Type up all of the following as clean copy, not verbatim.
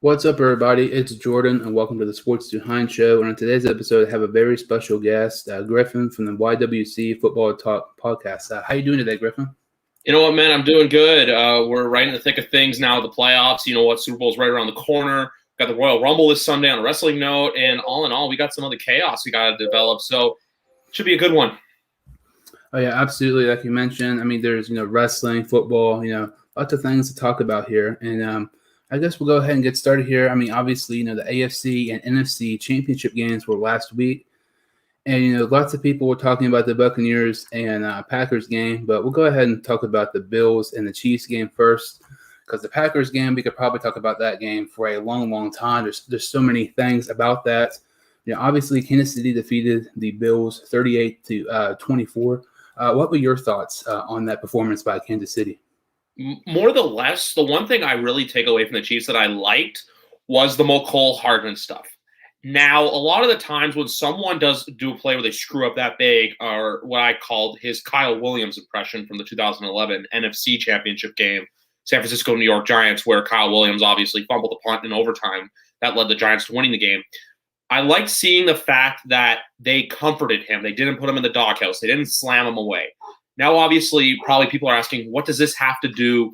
What's up, everybody? It's Jordan, and welcome to the Sports Behind Show. And on today's episode, I have a very special guest, Griffin from the YWC Football Talk Podcast. How you doing today, Griffin? You know what, man? I'm doing good. We're right in the thick of things now with the playoffs. You know what? Super Bowl's right around the corner. Got the Royal Rumble this Sunday on a wrestling note. And all in all, we got some other chaos we got to develop. So it should be a good one. Oh, yeah, absolutely. Like you mentioned, I mean, there's, wrestling, football, lots of things to talk about here. And I guess we'll go ahead and get started here. I mean, obviously, the AFC and NFC championship games were last week. And, lots of people were talking about the Buccaneers and Packers game, but we'll go ahead and talk about the Bills and the Chiefs game first, because the Packers game, we could probably talk about that game for a long, long time. There's so many things about that. Obviously, Kansas City defeated the Bills 38-24. What were your thoughts on that performance by Kansas City? More than less, the one thing I really take away from the Chiefs that I liked was the McCole Hardman stuff. Now, a lot of the times when someone does do a play where they screw up that big, or what I called his Kyle Williams impression from the 2011 NFC Championship game, San Francisco-New York Giants, where Kyle Williams obviously fumbled the punt in overtime. That led the Giants to winning the game. I liked seeing the fact that they comforted him. They didn't put him in the doghouse. They didn't slam him away. Now, obviously, probably people are asking, what does this have to do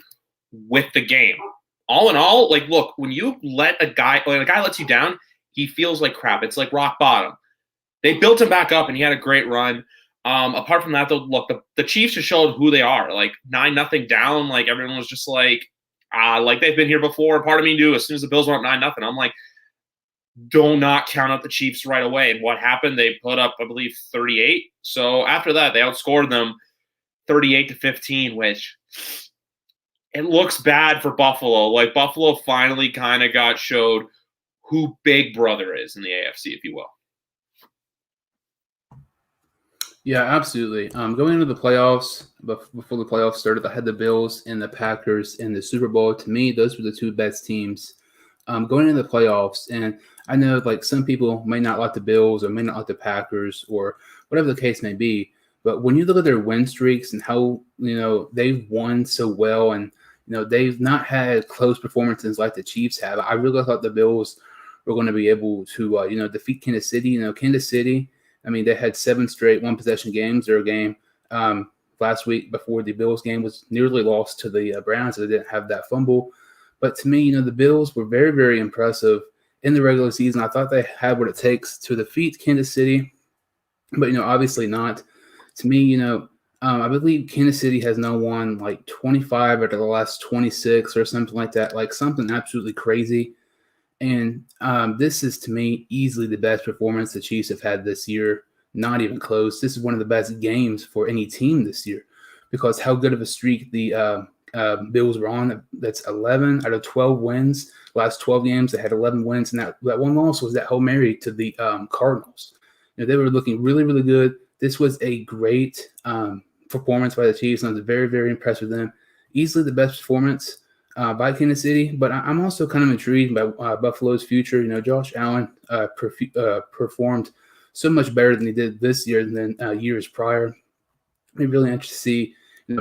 with the game? All in all, look, when a guy lets you down, he feels like crap. It's like rock bottom. They built him back up, and he had a great run. Apart from that, though, look, the Chiefs just showed who they are. 9-0 down, everyone was just like they've been here before. Part of me knew as soon as the Bills were up 9-0, I'm like, do not count out the Chiefs right away. And what happened? They put up, I believe, 38. So after that, they outscored them 38-15, which it looks bad for Buffalo. Buffalo finally kind of showed who Big Brother is in the AFC, if you will. Yeah, absolutely. Going into the playoffs, before the playoffs started, I had the Bills and the Packers in the Super Bowl. To me, those were the two best teams going into the playoffs. And I know some people may not like the Bills or may not like the Packers or whatever the case may be. But when you look at their win streaks and how, they've won so well and, they've not had close performances like the Chiefs have, I really thought the Bills were going to be able to, defeat Kansas City. Kansas City, I mean, they had 7 straight one-possession games. Their game last week before the Bills game was nearly lost to the Browns, so they didn't have that fumble. But to me, the Bills were very, very impressive in the regular season. I thought they had what it takes to defeat Kansas City, but, obviously not. To me, I believe Kansas City has now won 25 out of the last 26 or something like that, something absolutely crazy. And this is, to me, easily the best performance the Chiefs have had this year. Not even close. This is one of the best games for any team this year because how good of a streak the Bills were on. That's 11 out of 12 wins. Last 12 games, they had 11 wins, and that one loss was that Hail Mary to the Cardinals. They were looking really, really good. This was a great performance by the Chiefs, and I was very, very impressed with them. Easily the best performance by Kansas City, but I'm also kind of intrigued by Buffalo's future. Josh Allen performed so much better than he did this year than years prior. I'm really interested to see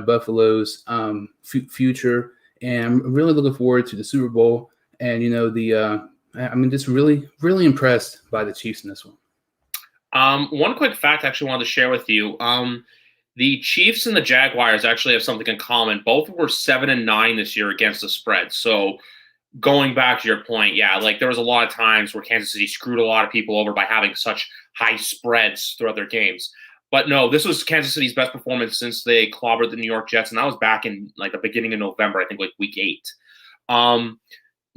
Buffalo's future, and I'm really looking forward to the Super Bowl. And just really, really impressed by the Chiefs in this one. One quick fact I actually wanted to share with you. The Chiefs and the Jaguars actually have something in common. Both were 7-9 this year against the spread. So going back to your point, yeah, there was a lot of times where Kansas City screwed a lot of people over by having such high spreads throughout their games. But no, this was Kansas City's best performance since they clobbered the New York Jets, and that was back in the beginning of November, I think week 8.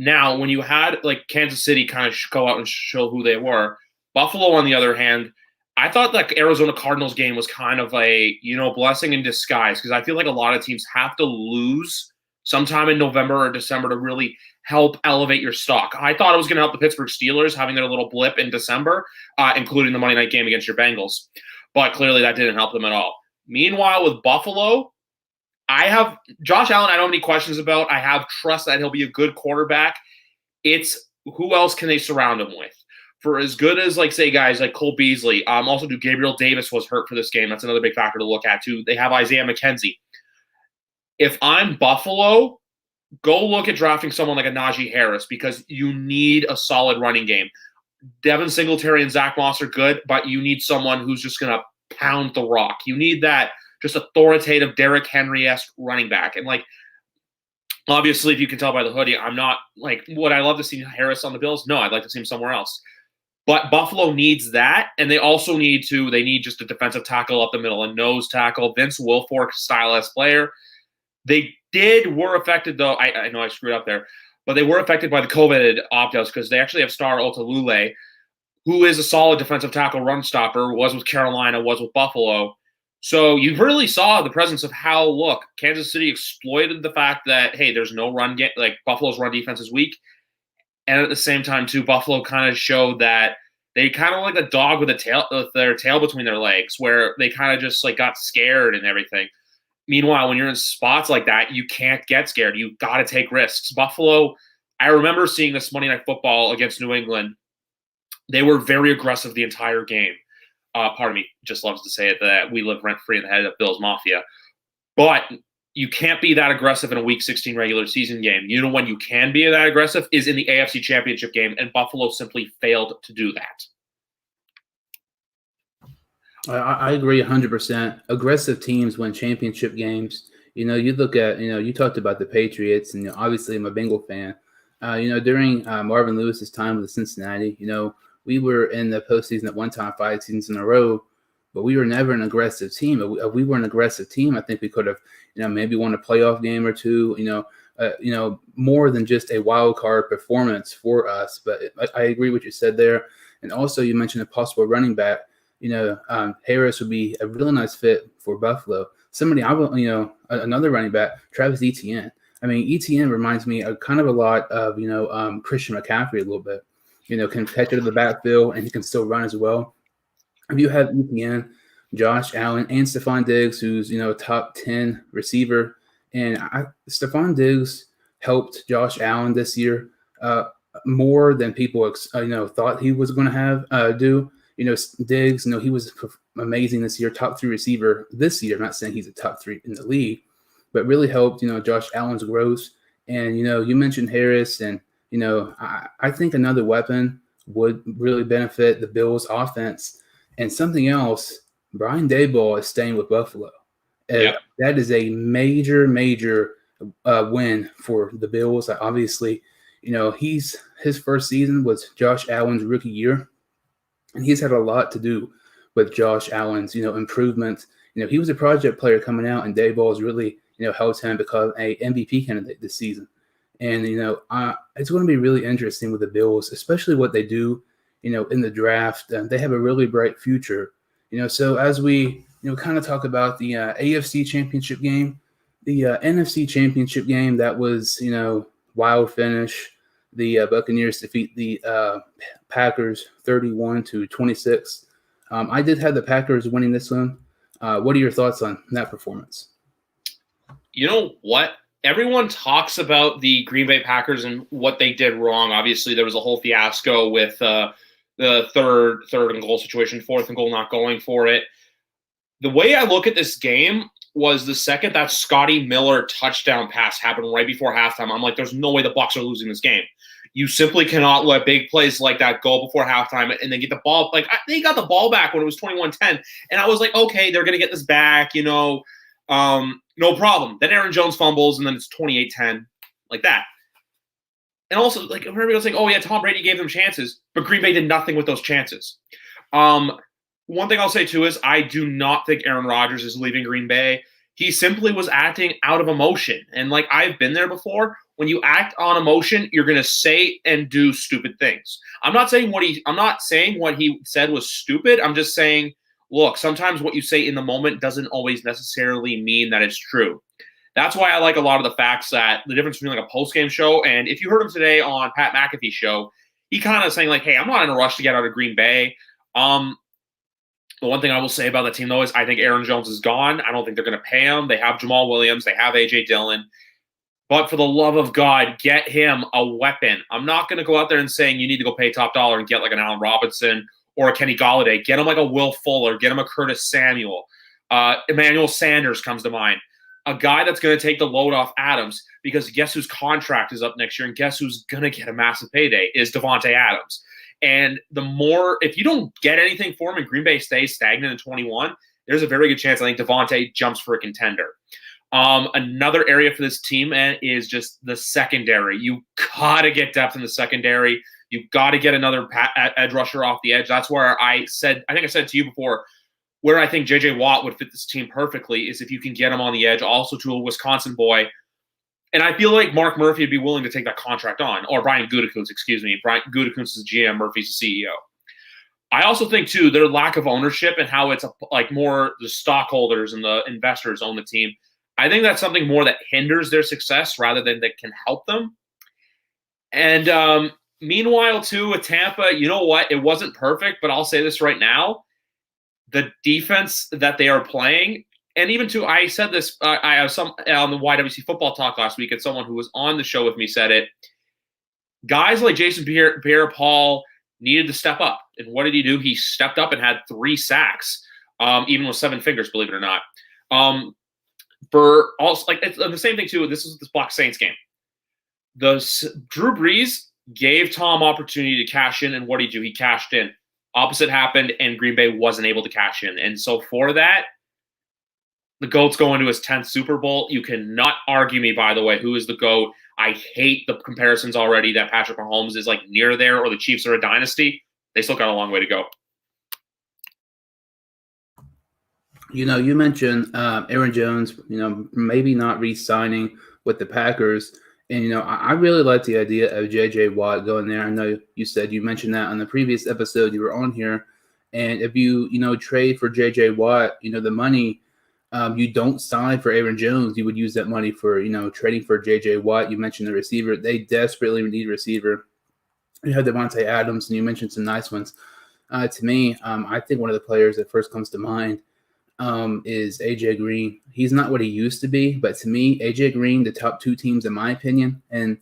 Now, when you had Kansas City kind of go out and show who they were, Buffalo, on the other hand, I thought Arizona Cardinals game was kind of a, blessing in disguise because I feel like a lot of teams have to lose sometime in November or December to really help elevate your stock. I thought it was going to help the Pittsburgh Steelers having their little blip in December, including the Monday night game against your Bengals. But clearly that didn't help them at all. Meanwhile, with Buffalo, I have Josh Allen, I don't have any questions about. I have trust that he'll be a good quarterback. It's who else can they surround him with? For as good as, say, guys like Cole Beasley, also Gabriel Davis was hurt for this game. That's another big factor to look at, too. They have Isaiah McKenzie. If I'm Buffalo, go look at drafting someone like a Najee Harris because you need a solid running game. Devin Singletary and Zach Moss are good, but you need someone who's just going to pound the rock. You need that just authoritative Derrick Henry-esque running back. And, like, obviously, if you can tell by the hoodie, I'm not, like, would I love to see Harris on the Bills? No, I'd like to see him somewhere else. But Buffalo needs that, and they also need just a defensive tackle up the middle, a nose tackle, Vince Wilfork style-esque player. They were affected, though. I know I screwed up there. But they were affected by the COVID opt-outs because they actually have Star Otalule, who is a solid defensive tackle run stopper, was with Carolina, was with Buffalo. So you really saw the presence of how, Kansas City exploited the fact that, hey, there's no run game, like Buffalo's run defense is weak. And at the same time, too, Buffalo kind of showed that they kind of like a dog with their tail between their legs, where they kind of just like got scared and everything. Meanwhile, when you're in spots like that, you can't get scared. You got to take risks. Buffalo, I remember seeing this Monday Night Football against New England. They were very aggressive the entire game. Part of me just loves to say it that we live rent-free in the head of Bills Mafia. But you can't be that aggressive in a Week 16 regular season game. You know when you can be that aggressive is in the AFC Championship game, and Buffalo simply failed to do that. I agree 100%. Aggressive teams win championship games. You look at, you talked about the Patriots, and obviously I'm a Bengal fan. During Marvin Lewis's time with Cincinnati, we were in the postseason at one time 5 seasons in a row, but we were never an aggressive team. If we were an aggressive team, I think we could have, maybe won a playoff game or two, more than just a wild card performance for us. But I agree with what you said there. And also you mentioned a possible running back. Harris would be a really nice fit for Buffalo. Somebody another running back, Travis Etienne. I mean, Etienne reminds me of kind of a lot of, Christian McCaffrey a little bit. Can catch it in the backfield, and he can still run as well. If you have Etienne, Josh Allen, and Stephon Diggs, who's, a top 10 receiver, and Stephon Diggs helped Josh Allen this year more than people, thought he was going to have do. Diggs, he was amazing this year, top 3 receiver this year. I'm not saying he's a top 3 in the league, but really helped, Josh Allen's growth. And, you mentioned Harris, and, I think another weapon would really benefit the Bills' offense. And something else, Brian Daboll is staying with Buffalo. Yep. That is a major, major win for the Bills. Obviously, his first season was Josh Allen's rookie year. And he's had a lot to do with Josh Allen's, improvements. He was a project player coming out, and Daboll's really, helped him become a MVP candidate this season. And, it's going to be really interesting with the Bills, especially what they do, in the draft. They have a really bright future. So as we, kind of talk about the AFC championship game, the NFC championship game, that was, wild finish. The Buccaneers defeat the Packers 31-26. I did have the Packers winning this one. What are your thoughts on that performance? You know what? Everyone talks about the Green Bay Packers and what they did wrong. Obviously, there was a whole fiasco with the third and goal situation, 4th and goal, not going for it. The way I look at this game was the second that Scotty Miller touchdown pass happened right before halftime, I'm like, there's no way the Bucs are losing this game. You simply cannot let big plays like that go before halftime and then get the ball. Like, they got the ball back when it was 21-10. And I was like, okay, they're going to get this back, no problem. Then Aaron Jones fumbles, and then it's 28-10, like that. And also, like, everybody's like, oh, yeah, Tom Brady gave them chances, but Green Bay did nothing with those chances. One thing I'll say, too, is I do not think Aaron Rodgers is leaving Green Bay. He simply was acting out of emotion. And, like, I've been there before. When you act on emotion, you're going to say and do stupid things. I'm not saying what he said was stupid. I'm just saying, look, sometimes what you say in the moment doesn't always necessarily mean that it's true. That's why I like a lot of the facts that the difference between like a post-game show, and if you heard him today on Pat McAfee's show, he kind of saying like, hey, I'm not in a rush to get out of Green Bay. The one thing I will say about the team, though, is I think Aaron Jones is gone. I don't think they're going to pay him. They have Jamal Williams. They have A.J. Dillon. But for the love of God, get him a weapon. I'm not going to go out there and saying you need to go pay top dollar and get like an Allen Robinson or a Kenny Golladay. Get him like a Will Fuller. Get him a Curtis Samuel. Emmanuel Sanders comes to mind. a guy that's going to take the load off Adams, because guess whose contract is up next year, and guess who's going to get a massive payday is Davante Adams. And if you don't get anything for him and Green Bay stays stagnant in 21, there's a very good chance I think Davante jumps for a contender. Another area for this team is just the secondary. You got to get depth in the secondary. You got to get another edge rusher off the edge. That's where I think I said to you before, where I think J.J. Watt would fit this team perfectly is if you can get him on the edge, also to a Wisconsin boy. And I feel like Mark Murphy would be willing to take that contract on, or Brian Gutekunst, excuse me. Brian Gutekunst is the GM, Murphy's the CEO. I also think, too, their lack of ownership and how it's more the stockholders and the investors own the team. I think that's something more that hinders their success rather than that can help them. And meanwhile, too, with Tampa, you know what? It wasn't perfect, but I'll say this right now. The defense that they are playing, and even too, I said this, I have some on the YWC Football Talk last week, and someone who was on the show with me said it. Guys like Jason Pierre-Paul needed to step up. And what did he do? He stepped up and had 3 sacks, even with 7 fingers, believe it or not. For also, it's the same thing too. This is this Black Saints game. Drew Brees gave Tom opportunity to cash in, and what did he do? He cashed in. Opposite happened, and Green Bay wasn't able to cash in. And so for that, the GOAT's going to his 10th Super Bowl. You cannot argue me, by the way, who is the GOAT. I hate the comparisons already that Patrick Mahomes is near there or the Chiefs are a dynasty. They still got a long way to go. You mentioned Aaron Jones, maybe not re-signing with the Packers. And, I really like the idea of J.J. Watt going there. I know you mentioned that on the previous episode you were on here. And if you, trade for J.J. Watt, the money you don't sign for Aaron Jones, you would use that money for, trading for J.J. Watt. You mentioned the receiver. They desperately need a receiver. You have Davante Adams, and you mentioned some nice ones. To me, I think one of the players that first comes to mind is AJ Green. He's not what he used to be, but to me, AJ Green, the top 2 teams in my opinion, and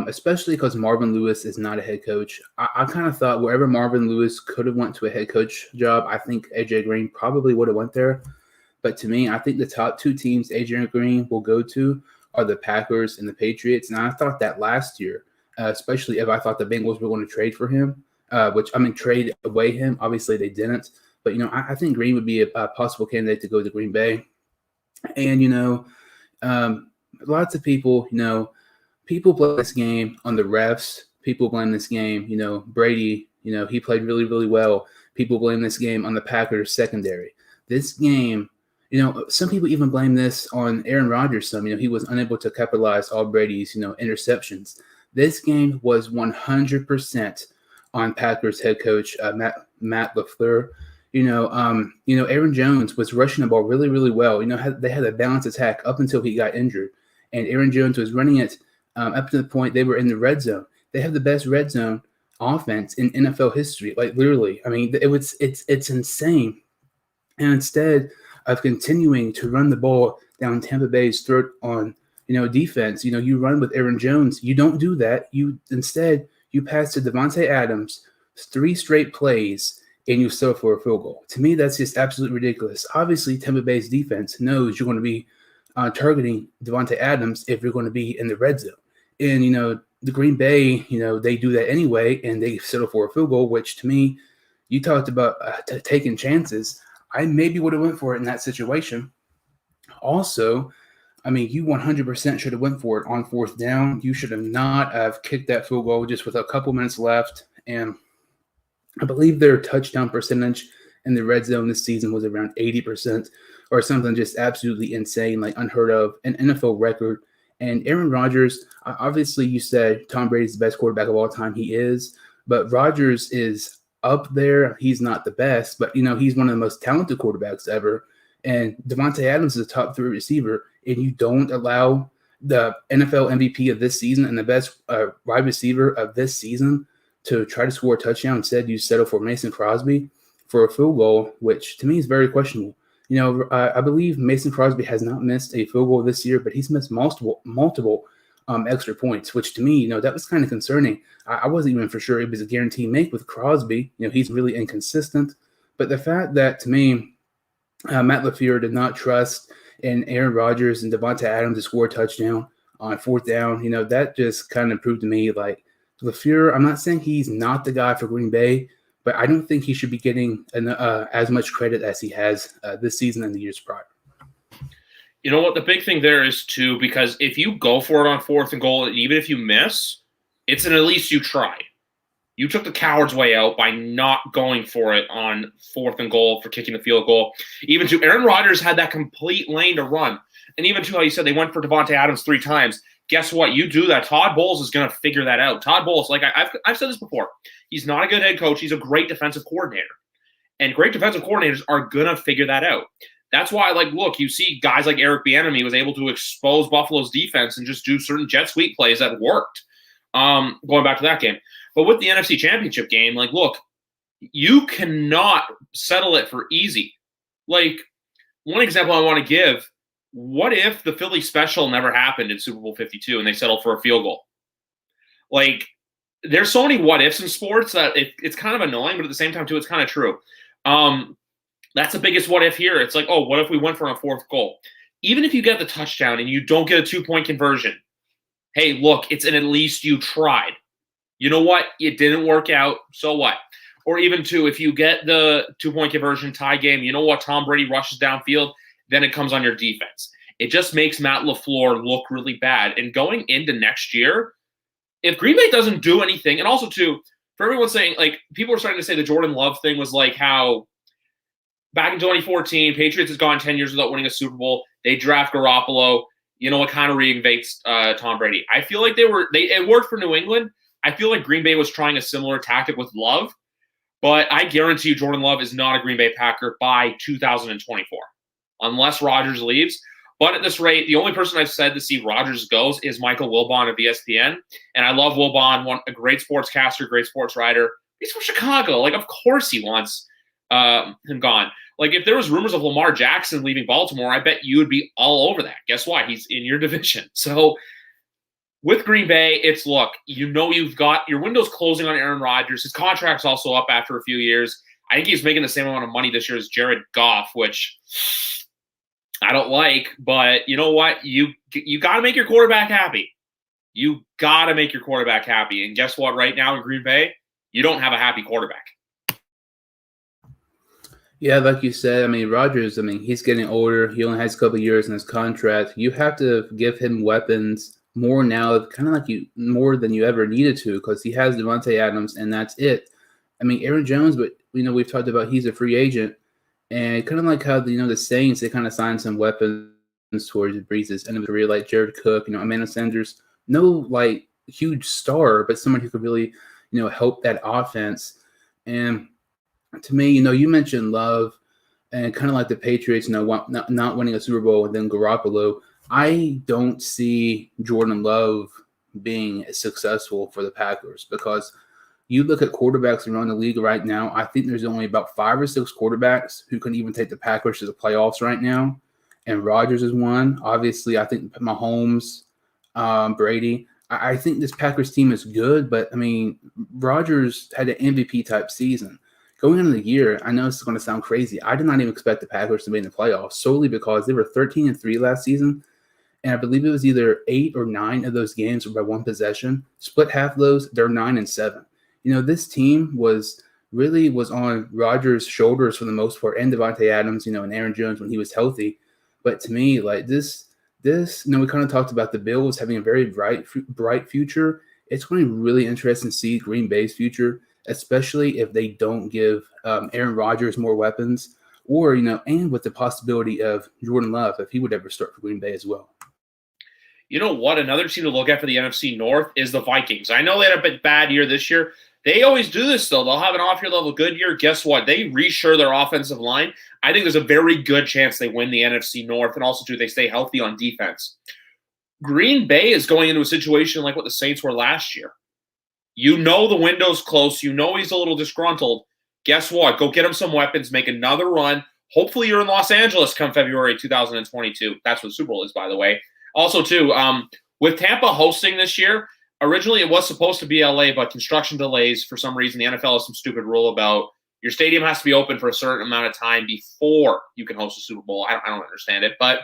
especially because Marvin Lewis is not a head coach. I kind of thought wherever Marvin Lewis could have went to a head coach job, I think AJ Green probably would have went there. But to me, I think the top 2 teams AJ Green will go to are the Packers and the Patriots. And I thought that last year, especially if I thought the Bengals were going to trade for him, trade away him. Obviously, they didn't. But, I think Green would be a possible candidate to go to Green Bay. And, lots of people, people blame this game on the refs. People blame this game, Brady, he played really, really well. People blame this game on the Packers secondary. This game, some people even blame this on Aaron Rodgers. He was unable to capitalize all Brady's, interceptions. This game was 100% on Packers head coach Matt LaFleur. Aaron Jones was rushing the ball really, really well. They had a balanced attack up until he got injured. And Aaron Jones was running it up to the point they were in the red zone. They have the best red zone offense in NFL history. Literally. It's insane. And instead of continuing to run the ball down Tampa Bay's throat on, defense, you run with Aaron Jones. You don't do that. Instead, you pass to Davante Adams 3 straight plays, and you settle for a field goal. To me, that's just absolutely ridiculous. Obviously, Tampa Bay's defense knows you're going to be targeting Davante Adams if you're going to be in the red zone. And, the Green Bay, they do that anyway, and they settle for a field goal, which to me, you talked about taking chances. I maybe would have went for it in that situation. Also, you 100% should have went for it on 4th down. You should have not have kicked that field goal just with a couple minutes left. And I believe their touchdown percentage in the red zone this season was around 80% or something just absolutely insane, unheard of, an NFL record. And Aaron Rodgers, obviously you said Tom Brady's the best quarterback of all time. He is. But Rodgers is up there. He's not the best, but, he's one of the most talented quarterbacks ever. And Davante Adams is a top 3 receiver, and you don't allow the NFL MVP of this season and the best wide receiver of this season to try to score a touchdown. Instead, you settle for Mason Crosby for a field goal, which to me is very questionable. I believe Mason Crosby has not missed a field goal this year, but he's missed multiple extra points, which to me, that was kind of concerning. I wasn't even for sure it was a guaranteed make with Crosby. He's really inconsistent. But the fact that, to me, Matt LaFleur did not trust and Aaron Rodgers and Devontae Adams to score a touchdown on fourth down. That just kind of proved to me like LaFleur, I'm not saying he's not the guy for Green Bay, but I don't think he should be getting as much credit as he has this season and the years prior. You know what? The big thing there is, too, because if you go for it on fourth and goal, and even if you miss, it's at least you tried. You took the coward's way out by not going for it on fourth and goal for kicking the field goal. Even to Aaron Rodgers had that complete lane to run. And even to how you said they went for Devontae Adams 3 times. Guess what? You do that. Todd Bowles is going to figure that out. Todd Bowles, like I've said this before, he's not a good head coach. He's a great defensive coordinator. And great defensive coordinators are going to figure that out. That's why, look, you see guys like Eric Bieniemy was able to expose Buffalo's defense and just do certain jet sweep plays that worked. Going back to that game. But with the NFC Championship game, look, you cannot settle it for easy. One example I want to give, what if the Philly special never happened in Super Bowl 52 and they settled for a field goal? There's so many what ifs in sports that it's kind of annoying, but at the same time, too, it's kind of true. That's the biggest what if here. It's what if we went for a fourth goal? Even if you get the touchdown and you don't get a 2-point conversion, hey, look, it's at least you tried. You know what? It didn't work out. So what? Or even, too, if you get the 2-point conversion tie game, you know what? Tom Brady rushes downfield, then it comes on your defense. It just makes Matt LaFleur look really bad. And going into next year, if Green Bay doesn't do anything, and also, too, for everyone saying, people are starting to say the Jordan Love thing was how back in 2014, Patriots has gone 10 years without winning a Super Bowl. They draft Garoppolo. You know what kind of reinvigorates Tom Brady? I feel like it worked for New England. I feel like Green Bay was trying a similar tactic with Love, but I guarantee you Jordan Love is not a Green Bay Packer by 2024, unless Rodgers leaves. But at this rate, the only person I've said to see Rodgers goes is Michael Wilbon of ESPN, and I love Wilbon, a great sportscaster, great sports writer. He's from Chicago. Of course he wants him gone. If there was rumors of Lamar Jackson leaving Baltimore, I bet you would be all over that. Guess what? He's in your division. So with Green Bay, it's look, you've got your window's closing on Aaron Rodgers. His contract's also up after a few years. I think he's making the same amount of money this year as Jared Goff, which I don't like. But you know what? You got to make your quarterback happy. You got to make your quarterback happy. And guess what? Right now in Green Bay, you don't have a happy quarterback. Yeah, like you said, Rodgers, he's getting older. He only has a couple of years in his contract. You have to give him weapons more now, more than you ever needed to, because he has Devontae Adams, and that's it. Aaron Jones, but we've talked about he's a free agent, and kind of like how the Saints, they kind of signed some weapons towards Breeze's end of career, like Jared Cook, Emmanuel Sanders, no huge star, but someone who could really help that offense. And to me, you mentioned Love and kind of like the Patriots, not winning a Super Bowl and then Garoppolo. I don't see Jordan Love being successful for the Packers, because you look at quarterbacks around the league right now, I think there's only about 5 or 6 quarterbacks who can even take the Packers to the playoffs right now. And Rodgers is one. Obviously, I think Mahomes, Brady. I think this Packers team is good, but, Rodgers had an MVP-type season. Going into the year, I know it's going to sound crazy. I did not even expect the Packers to be in the playoffs, solely because they were 13-3 last season, and I believe it was either 8 or 9 of those games were by one possession. Split half of those, they're 9-7. This team was on Rodgers' shoulders for the most part, and Devontae Adams, and Aaron Jones when he was healthy. But to me, this, we kind of talked about the Bills having a very bright future. It's going to be really interesting to see Green Bay's future, especially if they don't give Aaron Rodgers more weapons, or, and with the possibility of Jordan Love, if he would ever start for Green Bay as well. You know what? Another team to look at for the NFC North is the Vikings. I know they had a bad year this year. They always do this, though. They'll have an off-year level good year. Guess what? They reassure their offensive line. I think there's a very good chance they win the NFC North, and also, too, they stay healthy on defense. Green Bay is going into a situation like what the Saints were last year. The window's close. He's a little disgruntled. Guess what? Go get him some weapons. Make another run. Hopefully you're in Los Angeles come February 2022. That's what the Super Bowl is, by the way. Also, too, with Tampa hosting this year, originally it was supposed to be LA, but construction delays, for some reason, the NFL has some stupid rule about your stadium has to be open for a certain amount of time before you can host a Super Bowl. I don't understand it. But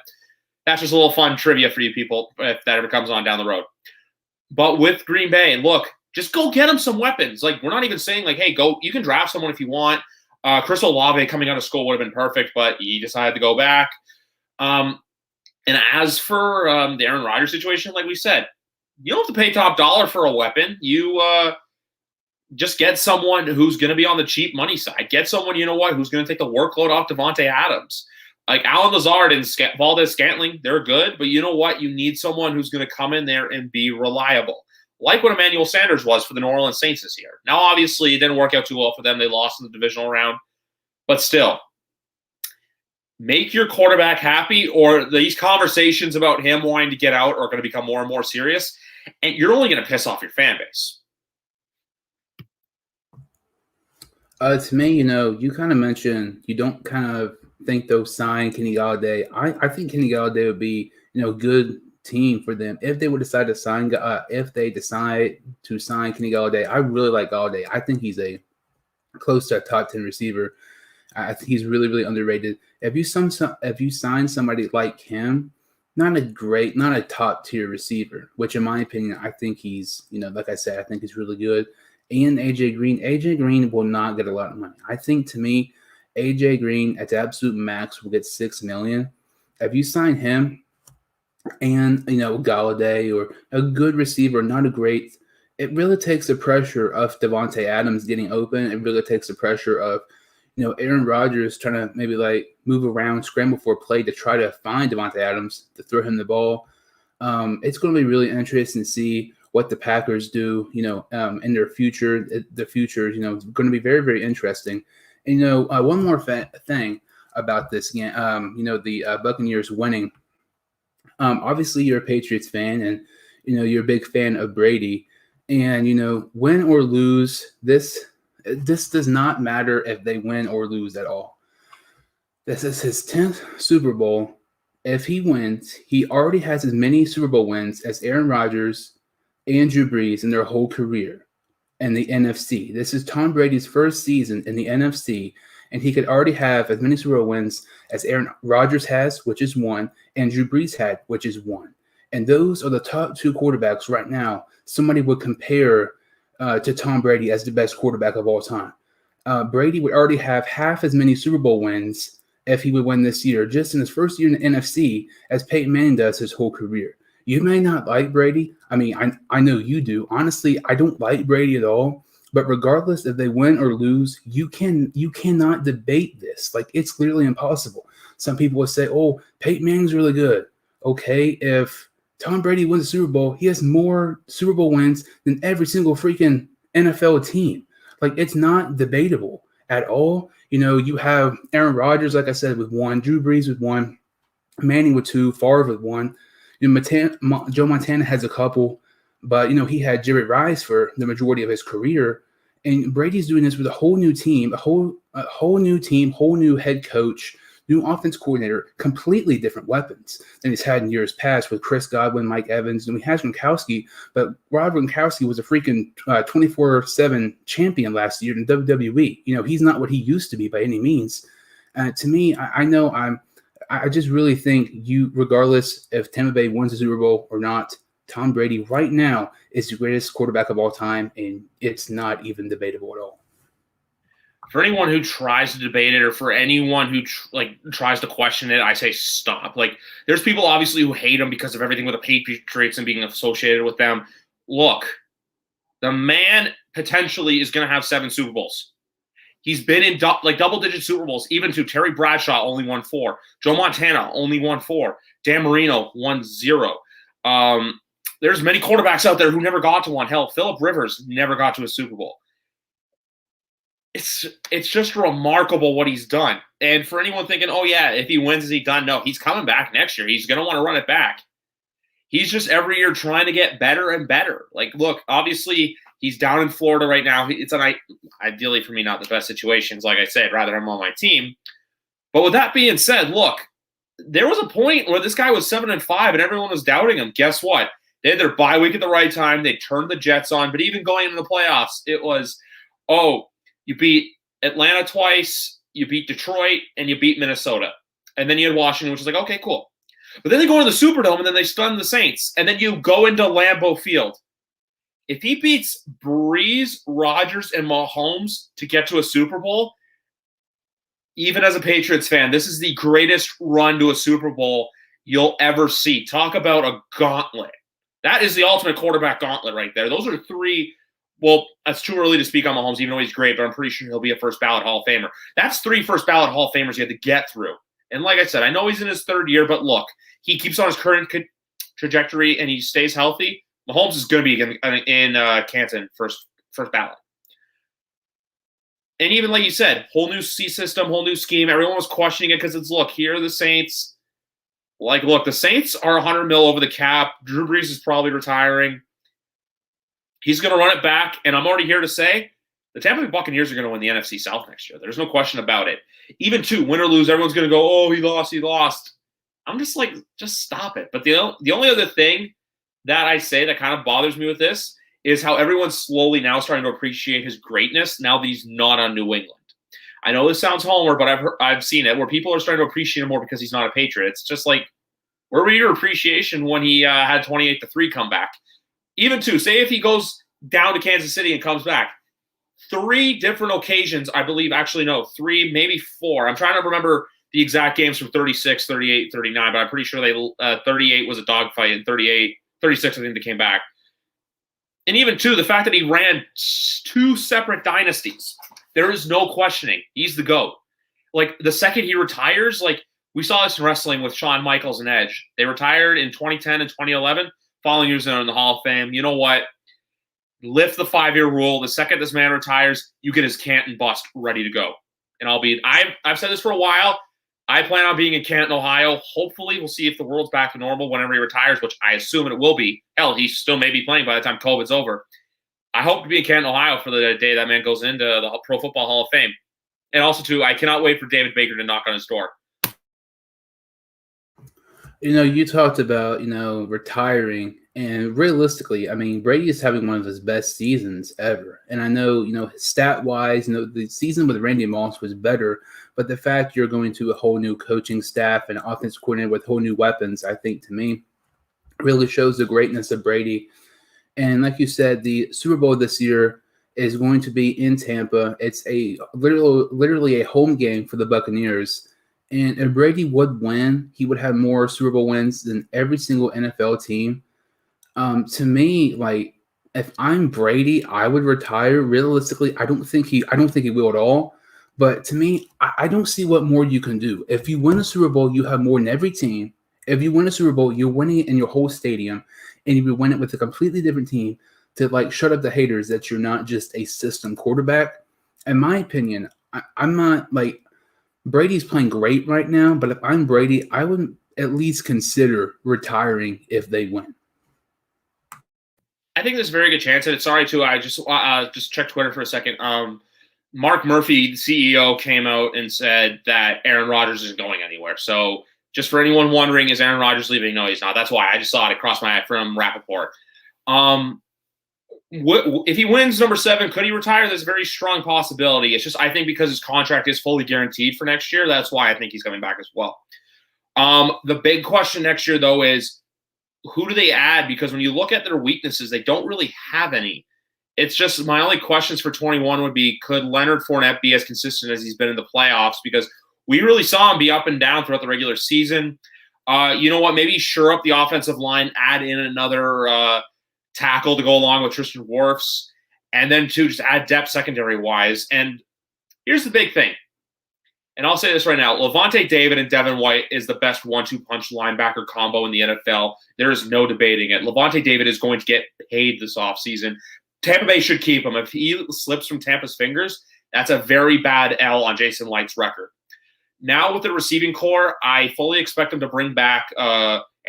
That's just a little fun trivia for you people if that ever comes on down the road. But with Green Bay, look, just go get them some weapons. Like, we're not even saying, like, hey, go. You can draft someone if you want. Chris Olave coming out of school would have been perfect, but he decided to go back. And as for the Aaron Rodgers situation, like we said, you don't have to pay top dollar for a weapon. You just get someone who's going to be on the cheap money side. Get someone, you know what, who's going to take the workload off Devontae Adams. Like Alan Lazard and Valdez-Scantling, they're good, but you know what? You need someone who's going to come in there and be reliable, like what Emmanuel Sanders was for the New Orleans Saints this year. Now, obviously, it didn't work out too well for them. They lost in the divisional round, but still, make your quarterback happy, or these conversations about him wanting to get out are going to become more and more serious, and you're only going to piss off your fan base. To me, you kind of mentioned you don't kind of think they'll sign Kenny Galladay. I think Kenny Galladay would be, a good team for them if they would decide to sign. If they decide to sign Kenny Galladay, I really like Galladay. I think he's a close to a top 10 receiver. I think he's really, really underrated. If you sign somebody like him, not a top tier receiver, which in my opinion, I think he's, like I said, I think he's really good. And AJ Green will not get a lot of money. I think, to me, AJ Green at the absolute max will get $6 million. If you sign him and, Galladay or a good receiver, not a great, it really takes the pressure of Devontae Adams getting open. It really takes the pressure of, Aaron Rodgers trying to maybe like move around, scramble for a play to try to find Devontae Adams to throw him the ball. It's going to be really interesting to see what the Packers do, in their future. The future, is going to be very, very interesting. And, one more thing about this game, the Buccaneers winning. Obviously, you're a Patriots fan, and, you're a big fan of Brady. And, win or lose, this does not matter if they win or lose at all. This is his 10th Super Bowl. If he wins, he already has as many Super Bowl wins as Aaron Rodgers and Drew Brees in their whole career in the NFC. This is Tom Brady's first season in the NFC, and he could already have as many Super Bowl wins as Aaron Rodgers has, which is 1, and Drew Brees had, which is 1. And those are the top 2 quarterbacks right now somebody would compare to Tom Brady as the best quarterback of all time. Brady would already have half as many Super Bowl wins if he would win this year, just in his first year in the NFC, as Peyton Manning does his whole career. You may not like Brady. I mean, I know you do. Honestly, I don't like Brady at all. But regardless if they win or lose, you cannot debate this. Like, it's clearly impossible. Some people will say, oh, Peyton Manning's really good. Okay, if Tom Brady wins the Super Bowl, he has more Super Bowl wins than every single freaking NFL team. Like, it's not debatable at all. You have Aaron Rodgers, like I said, with 1, Drew Brees with 1, Manning with 2, Favre with 1. Joe Montana has a couple, but, he had Jerry Rice for the majority of his career. And Brady's doing this with a whole new team, a whole new team, whole new head coach, new offense coordinator, completely different weapons than he's had in years past with Chris Godwin, Mike Evans, and we had Gronkowski, but Rob Gronkowski was a freaking 24/7 champion last year in WWE. He's not what he used to be by any means. To me, I just really think regardless if Tampa Bay wins the Super Bowl or not, Tom Brady right now is the greatest quarterback of all time, and it's not even debatable at all. For anyone who tries to debate it, or for anyone who tries to question it, I say stop. Like, there's people obviously who hate him because of everything with the Patriots and being associated with them. Look, the man potentially is going to have 7 Super Bowls. He's been in double-digit Super Bowls, even to Terry Bradshaw only won 4. Joe Montana only won 4. Dan Marino won 0. There's many quarterbacks out there who never got to one. Hell, Phillip Rivers never got to a Super Bowl. It's just remarkable what he's done. And for anyone thinking, oh yeah, if he wins, is he done? No, he's coming back next year. He's going to want to run it back. He's just every year trying to get better and better. Like, look, obviously he's down in Florida right now. It's ideally for me not the best situations. Like I said, I'd rather have him on my team. But with that being said, look, there was a point where this guy was 7-5 and everyone was doubting him. Guess what? They had their bye week at the right time. They turned the Jets on. But even going into the playoffs, it was, you beat Atlanta twice, you beat Detroit, and you beat Minnesota. And then you had Washington, which was like, okay, cool. But then they go into the Superdome, and then they stun the Saints. And then you go into Lambeau Field. If he beats Breeze, Rodgers, and Mahomes to get to a Super Bowl, even as a Patriots fan, this is the greatest run to a Super Bowl you'll ever see. Talk about a gauntlet. That is the ultimate quarterback gauntlet right there. Those are three. Well, that's too early to speak on Mahomes, even though he's great, but I'm pretty sure he'll be a first-ballot Hall of Famer. That's 3 first-ballot Hall of Famers you have to get through. And like I said, I know he's in his 3rd year, but look, he keeps on his current trajectory and he stays healthy. Mahomes is going to be in Canton first ballot. And even like you said, whole new C system, whole new scheme. Everyone was questioning it because it's, look, here are the Saints. Like, look, the Saints are $100 million over the cap. Drew Brees is probably retiring. He's going to run it back, and I'm already here to say the Tampa Bay Buccaneers are going to win the NFC South next year. There's no question about it. Even win or lose, everyone's going to go, oh, he lost. I'm just like, just stop it. But the only other thing that I say that kind of bothers me with this is how everyone's slowly now starting to appreciate his greatness now that he's not on New England. I know this sounds homer, but I've seen it where people are starting to appreciate him more because he's not a Patriot. It's just like, where were your appreciation when he had 28-3 come back? Even say if he goes down to Kansas City and comes back, 3 different occasions, I believe, actually no, 3, maybe 4. I'm trying to remember the exact games from 36, 38, 39, but I'm pretty sure 38 was a dogfight and 36, I think they came back. And even the fact that he ran 2 separate dynasties, there is no questioning. He's the GOAT. Like, the second he retires, like, we saw this in wrestling with Shawn Michaels and Edge. They retired in 2010 and 2011. Following years in the Hall of Fame. You know what? Lift the 5-year rule. The second this man retires, you get his Canton bust ready to go. And I've said this for a while. I plan on being in Canton, Ohio. Hopefully, we'll see if the world's back to normal whenever he retires, which I assume it will be. Hell, he still may be playing by the time COVID's over. I hope to be in Canton, Ohio for the day that man goes into the Pro Football Hall of Fame. And also, I cannot wait for David Baker to knock on his door. You talked about, retiring, and realistically, I mean, Brady is having one of his best seasons ever. And I know, stat-wise, the season with Randy Moss was better, but the fact you're going to a whole new coaching staff and offense coordinator with whole new weapons, I think, to me, really shows the greatness of Brady. And like you said, the Super Bowl this year is going to be in Tampa. It's literally a home game for the Buccaneers. And if Brady would win, he would have more Super Bowl wins than every single NFL team. To me, like, if I'm Brady, I would retire. Realistically, I don't think he will at all. But to me, I don't see what more you can do. If you win a Super Bowl, you have more than every team. If you win a Super Bowl, you're winning it in your whole stadium, and you would win it with a completely different team to, like, shut up the haters that you're not just a system quarterback. In my opinion, I'm not like. Brady's playing great right now, but if I'm Brady, I would at least consider retiring if they win. I think there's a very good chance. And sorry, too, I just checked Twitter for a second. Mark Murphy, the CEO, came out and said that Aaron Rodgers isn't going anywhere. So just for anyone wondering, is Aaron Rodgers leaving? No, he's not. That's why I just saw it across my eye from Rappaport. If he wins number 7, could he retire? There's a very strong possibility. It's just, I think, because his contract is fully guaranteed for next year, that's why I think he's coming back as well. The big question next year, though, is who do they add? Because when you look at their weaknesses, they don't really have any. It's just my only questions for 21 would be, could Leonard Fournette be as consistent as he's been in the playoffs? Because we really saw him be up and down throughout the regular season. You know what? Maybe shore up the offensive line, add in another tackle to go along with Tristan Wirfs, and then just add depth secondary-wise. And here's the big thing, and I'll say this right now. Levante David and Devin White is the best 1-2 punch linebacker combo in the NFL. There is no debating it. Levante David is going to get paid this offseason. Tampa Bay should keep him. If he slips from Tampa's fingers, that's a very bad L on Jason Light's record. Now with the receiving core, I fully expect them to bring back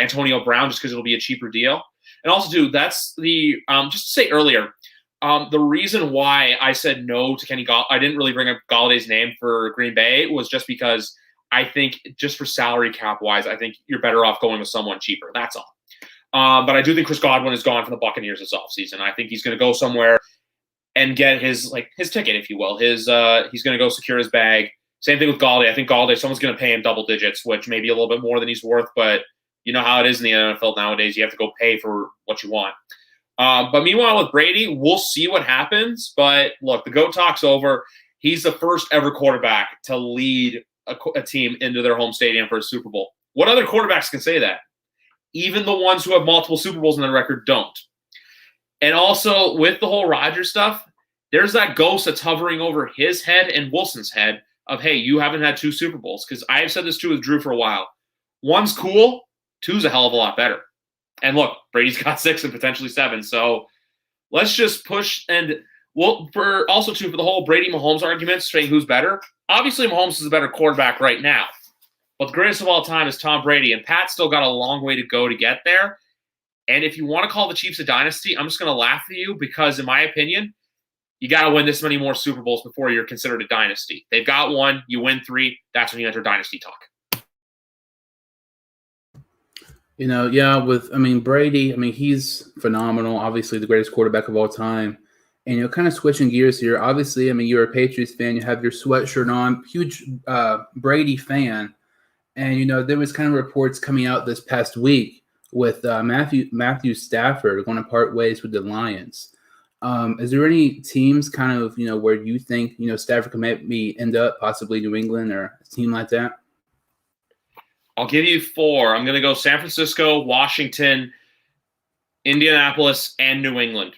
Antonio Brown just because it'll be a cheaper deal. And also, too, that's the just to say earlier, the reason why I said no to Kenny Galladay, I didn't really bring up Galladay's name for Green Bay, was just because I think just for salary cap wise, I think you're better off going with someone cheaper. That's all. But I do think Chris Godwin is gone from the Buccaneers this offseason. I think he's going to go somewhere and get his ticket, if you will. He's going to go secure his bag. Same thing with Galladay. I think Galladay, someone's going to pay him double digits, which may be a little bit more than he's worth, but You know how it is in the NFL nowadays. You have to go pay for what you want. But meanwhile, with Brady, we'll see what happens. But look, the GOAT talk's over. He's the first ever quarterback to lead a team into their home stadium for a Super Bowl. What other quarterbacks can say that? Even the ones who have multiple Super Bowls in their record don't. And also, with the whole Rodgers stuff, there's that ghost that's hovering over his head and Wilson's head of, hey, you haven't had 2 Super Bowls. Because I have said this too with Drew for a while. 1's cool, 2's a hell of a lot better. And look, Brady's got 6 and potentially 7. So let's just push. And for the whole Brady-Mahomes argument, saying who's better, obviously Mahomes is a better quarterback right now. But the greatest of all time is Tom Brady. And Pat's still got a long way to go to get there. And if you want to call the Chiefs a dynasty, I'm just going to laugh at you because, in my opinion, you got to win this many more Super Bowls before you're considered a dynasty. They've got 1, you win 3, that's when you enter dynasty talk. Brady, he's phenomenal. Obviously, the greatest quarterback of all time. And, kind of switching gears here. Obviously, you're a Patriots fan. You have your sweatshirt on. Huge Brady fan. And, there was kind of reports coming out this past week with Matthew Stafford going to part ways with the Lions. Is there any teams kind of, where you think, Stafford could maybe end up, possibly New England or a team like that? I'll give you 4. I'm going to go San Francisco, Washington, Indianapolis, and New England.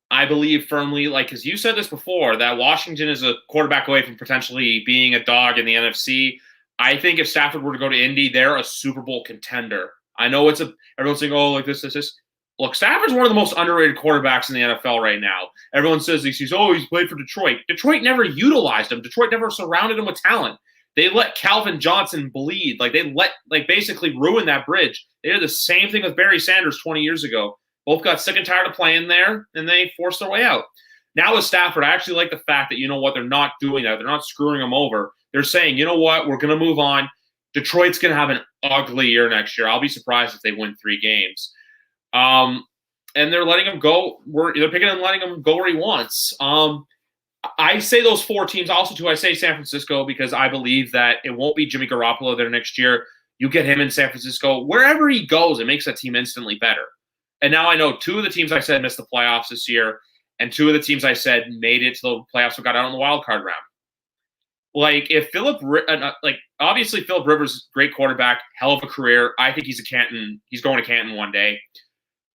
I believe firmly, because you said this before, that Washington is a quarterback away from potentially being a dog in the NFC. I think if Stafford were to go to Indy, they're a Super Bowl contender. I know everyone's saying, this. Look, Stafford's one of the most underrated quarterbacks in the NFL right now. Everyone says he's played for Detroit. Detroit never utilized him. Detroit never surrounded him with talent. They let Calvin Johnson bleed. They basically ruin that bridge. They did the same thing with Barry Sanders 20 years ago. Both got sick and tired of playing there, and they forced their way out. Now with Stafford, I actually like the fact that, they're not doing that. They're not screwing him over. They're saying, you know what, we're going to move on. Detroit's going to have an ugly year next year. I'll be surprised if they win 3 games. And they're letting him go. They're picking and letting him go where he wants. I say those 4 teams. Also, too, I say San Francisco because I believe that it won't be Jimmy Garoppolo there next year. You get him in San Francisco. Wherever he goes, it makes that team instantly better. And now I know 2 of the teams I said missed the playoffs this year, and 2 of the teams I said made it to the playoffs but got out in the wild card round. If obviously Phillip Rivers, great quarterback, hell of a career. I think he's going to Canton one day.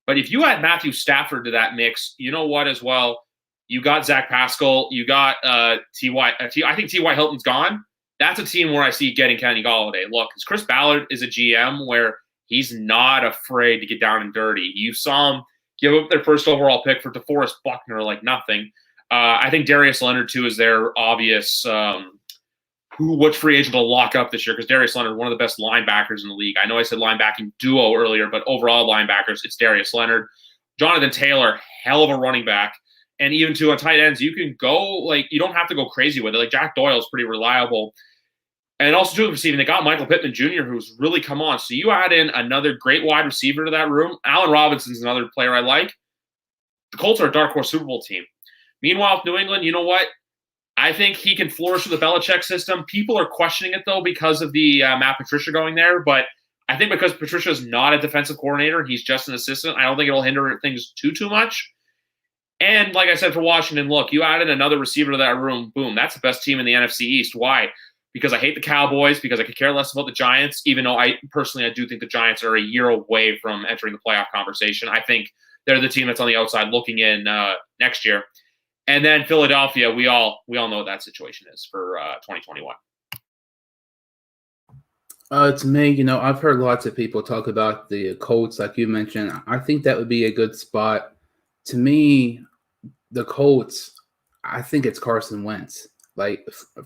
But if you add Matthew Stafford to that mix, you know what as well? You got Zach Pascal. You got T.Y. I think T.Y. Hilton's gone. That's a team where I see getting Kenny Golladay. Look, because Chris Ballard is a GM where he's not afraid to get down and dirty. You saw him give up their first overall pick for DeForest Buckner like nothing. I think Darius Leonard, too, is their obvious which free agent to lock up this year because Darius Leonard, one of the best linebackers in the league. I know I said linebacking duo earlier, but overall linebackers, it's Darius Leonard. Jonathan Taylor, hell of a running back. And even, too, on tight ends, you can go, you don't have to go crazy with it. Jack Doyle is pretty reliable. And also, too, receiving, they got Michael Pittman Jr., who's really come on. So you add in another great wide receiver to that room. Allen Robinson's another player I like. The Colts are a dark horse Super Bowl team. Meanwhile, with New England, you know what? I think he can flourish with the Belichick system. People are questioning it, though, because of the Matt Patricia going there. But I think because Patricia's not a defensive coordinator, he's just an assistant, I don't think it'll hinder things too much. And like I said for Washington, look, you added another receiver to that room. Boom, that's the best team in the NFC East. Why? Because I hate the Cowboys, because I could care less about the Giants, even though I do think the Giants are a year away from entering the playoff conversation. I think they're the team that's on the outside looking in next year. And then Philadelphia, we all know what that situation is for 2021. To me, I've heard lots of people talk about the Colts, like you mentioned. I think that would be a good spot. To me, the Colts, I think it's Carson Wentz.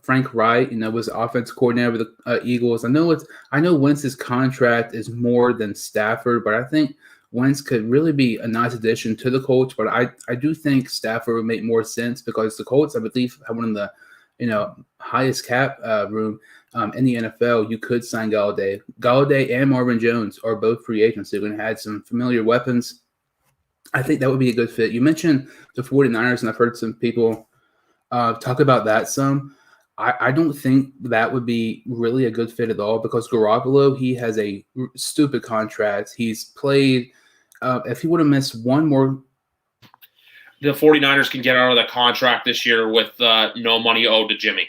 Frank Wright, was offensive coordinator with the Eagles. I know Wentz's contract is more than Stafford, but I think Wentz could really be a nice addition to the Colts. But I do think Stafford would make more sense because the Colts, I believe, have one of the highest cap room in the NFL. You could sign Galladay. Galladay and Marvin Jones are both free agents. They're going to add some familiar weapons. I think that would be a good fit. You mentioned the 49ers, and I've heard some people talk about that some. I don't think that would be really a good fit at all because Garoppolo, he has a stupid contract. He's played if he would have missed one more. The 49ers can get out of that contract this year with no money owed to Jimmy.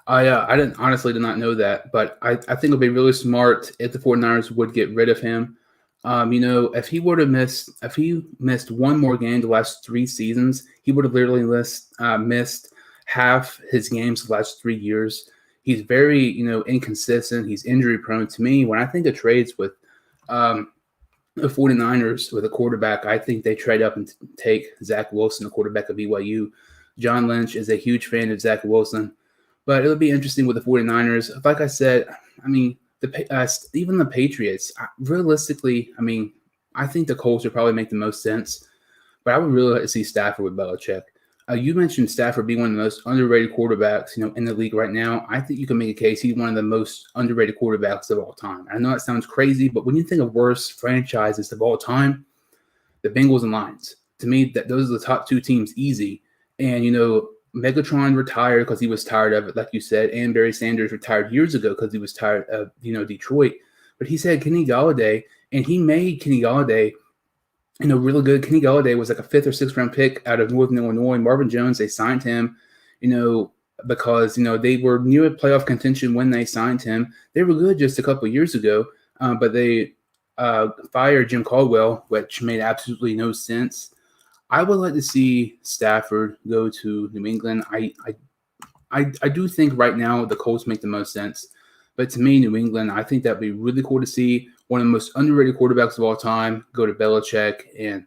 I honestly did not know that, but I think it would be really smart if the 49ers would get rid of him. If he missed one more game the last 3 seasons, he would have literally missed half his games the last 3 years. He's very, inconsistent. He's injury prone. To me, when I think of trades with the 49ers with a quarterback, I think they trade up and take Zach Wilson, the quarterback of BYU. John Lynch is a huge fan of Zach Wilson. But it'll be interesting with the 49ers. Like I said, even the Patriots, realistically, I think the Colts would probably make the most sense. But I would really like to see Stafford with Belichick. You mentioned Stafford being one of the most underrated quarterbacks, in the league right now. I think you can make a case he's one of the most underrated quarterbacks of all time. I know that sounds crazy, but when you think of worst franchises of all time, the Bengals and Lions. To me, those are the top 2 teams easy. And, Megatron retired because he was tired of it, like you said, and Barry Sanders retired years ago because he was tired of, Detroit. But he said Kenny Galladay, and he made Kenny Galladay, really good. Kenny Galladay was like a 5th or 6th round pick out of Northern Illinois. Marvin Jones, they signed him, because, they were near playoff contention when they signed him. They were good just a couple of years ago, but they fired Jim Caldwell, which made absolutely no sense. I would like to see Stafford go to New England. I do think right now the Colts make the most sense. But to me, New England, I think that would be really cool to see one of the most underrated quarterbacks of all time go to Belichick. And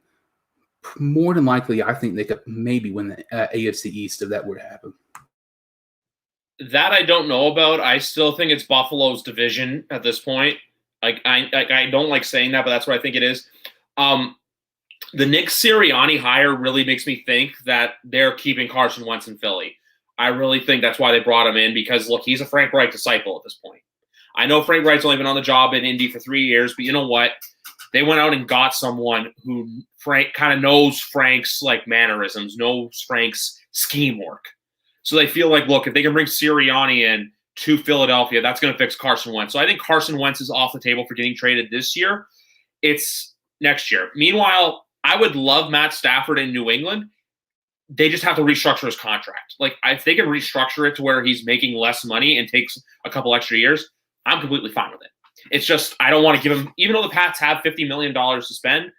more than likely, I think they could maybe win the AFC East if that were to happen. That I don't know about. I still think it's Buffalo's division at this point. I don't like saying that, but that's what I think it is. The Nick Sirianni hire really makes me think that they're keeping Carson Wentz in Philly. I really think that's why they brought him in because, look, he's a Frank Reich disciple at this point. I know Frank Reich's only been on the job in Indy for 3 years, but you know what? They went out and got someone who Frank kind of knows Frank's mannerisms, knows Frank's scheme work. So they feel like, look, if they can bring Sirianni in to Philadelphia, that's going to fix Carson Wentz. So I think Carson Wentz is off the table for getting traded this year. It's next year. Meanwhile, I would love Matt Stafford in New England. They just have to restructure his contract. If they can restructure it to where he's making less money and takes a couple extra years, I'm completely fine with it. It's just I don't want to give him, even though the Pats have $50 million to spend,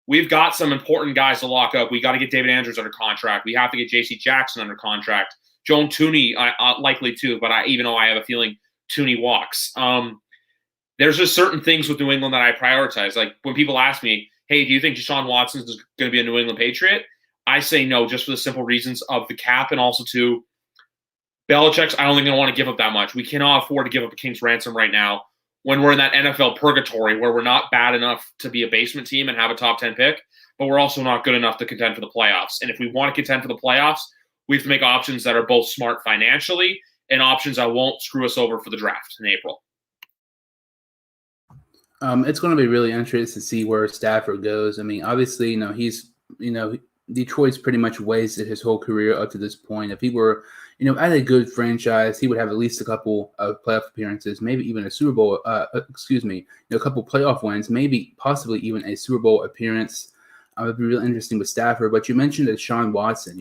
we've got some important guys to lock up. We got to get David Andrews under contract. We have to get J.C. Jackson under contract. Joan Tooney, likely too, but even though I have a feeling Tooney walks. There's just certain things with New England that I prioritize. When people ask me, hey, do you think Deshaun Watson is going to be a New England Patriot? I say no, just for the simple reasons of the cap and also to Belichick's. I don't think going to want to give up that much. We cannot afford to give up a king's ransom right now when we're in that NFL purgatory where we're not bad enough to be a basement team and have a top 10 pick, but we're also not good enough to contend for the playoffs. And if we want to contend for the playoffs, we have to make options that are both smart financially and options that won't screw us over for the draft in April. It's going to be really interesting to see where Stafford goes. Obviously, he's, Detroit's pretty much wasted his whole career up to this point. If he were, at a good franchise, he would have at least a couple of playoff appearances, maybe even a Super Bowl, a couple playoff wins, maybe possibly even a Super Bowl appearance. It would be really interesting with Stafford. But you mentioned Deshaun Watson,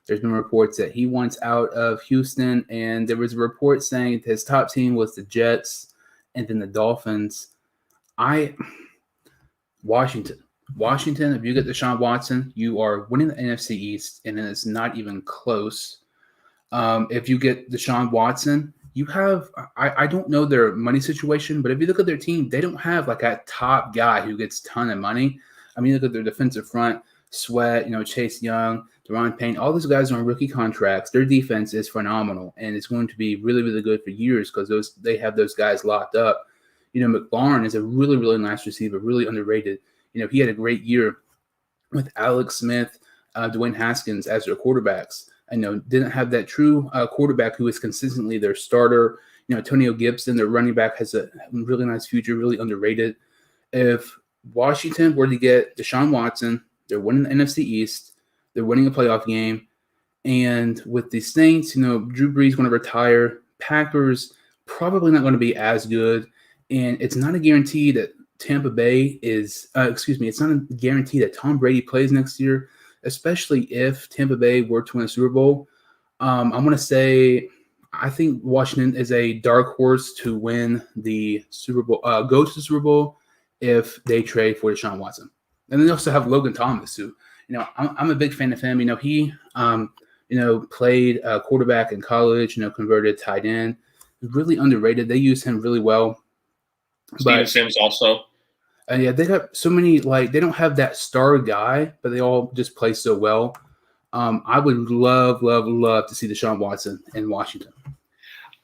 there's been reports that he wants out of Houston, and there was a report saying his top team was the Jets and then the Dolphins. Washington, if you get Deshaun Watson, you are winning the NFC East, and it's not even close. If you get Deshaun Watson, you have I don't know their money situation, but if you look at their team, they don't have a top guy who gets a ton of money. Look at their defensive front, Sweat, Chase Young, Deron Payne, all those guys are on rookie contracts. Their defense is phenomenal, and it's going to be really, really good for years because they have those guys locked up. McLaurin is a really, really nice receiver, really underrated. He had a great year with Alex Smith, Dwayne Haskins as their quarterbacks. Didn't have that true quarterback who is consistently their starter. Antonio Gibson, their running back, has a really nice future, really underrated. If Washington were to get Deshaun Watson, they're winning the NFC East, they're winning a playoff game, And with the Saints, Drew Brees going to retire. Packers probably not going to be as good. And it's not a guarantee that Tampa Bay is, it's not a guarantee that Tom Brady plays next year, especially if Tampa Bay were to win a Super Bowl. I'm going to say I think Washington is a dark horse to win the Super Bowl, go to the Super Bowl if they trade for Deshaun Watson. And then they also have Logan Thomas, who, I'm a big fan of him. He, played quarterback in college, converted tight end. Really underrated. They use him really well. Steven Sims also. And yeah, they got so many, they don't have that star guy, but they all just play so well. I would love to see Deshaun Watson in Washington.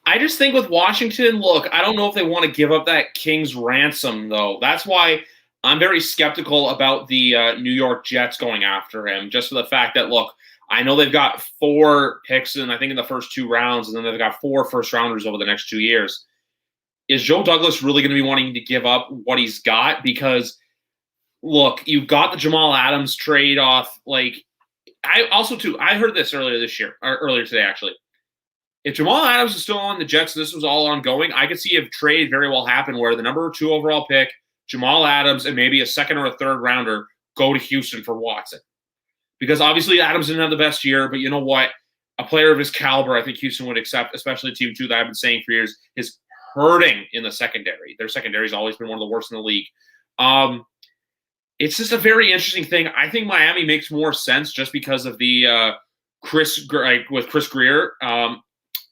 I just think with Washington, look, I don't know if they want to give up that king's ransom, though. That's why I'm very skeptical about the New York Jets going after him, just for the fact that, look, I know they've got 4 picks in the first 2 rounds, and then they've got 4 first-rounders over the next 2 years. Is Joe Douglas really going to be wanting to give up what he's got? Because, look, you've got the Jamal Adams trade off. I heard this earlier today, actually. If Jamal Adams is still on the Jets, this was all ongoing, I could see a trade very well happen where the number 2 overall pick, Jamal Adams, and maybe a 2nd or a 3rd rounder go to Houston for Watson. Because obviously Adams didn't have the best year, but you know what? A player of his caliber, I think Houston would accept, especially a team 2 that I've been saying for years, is hurting in the secondary. Their secondary has always been one of the worst in the league. It's just a very interesting thing. I think Miami makes more sense just because of the Chris Greer.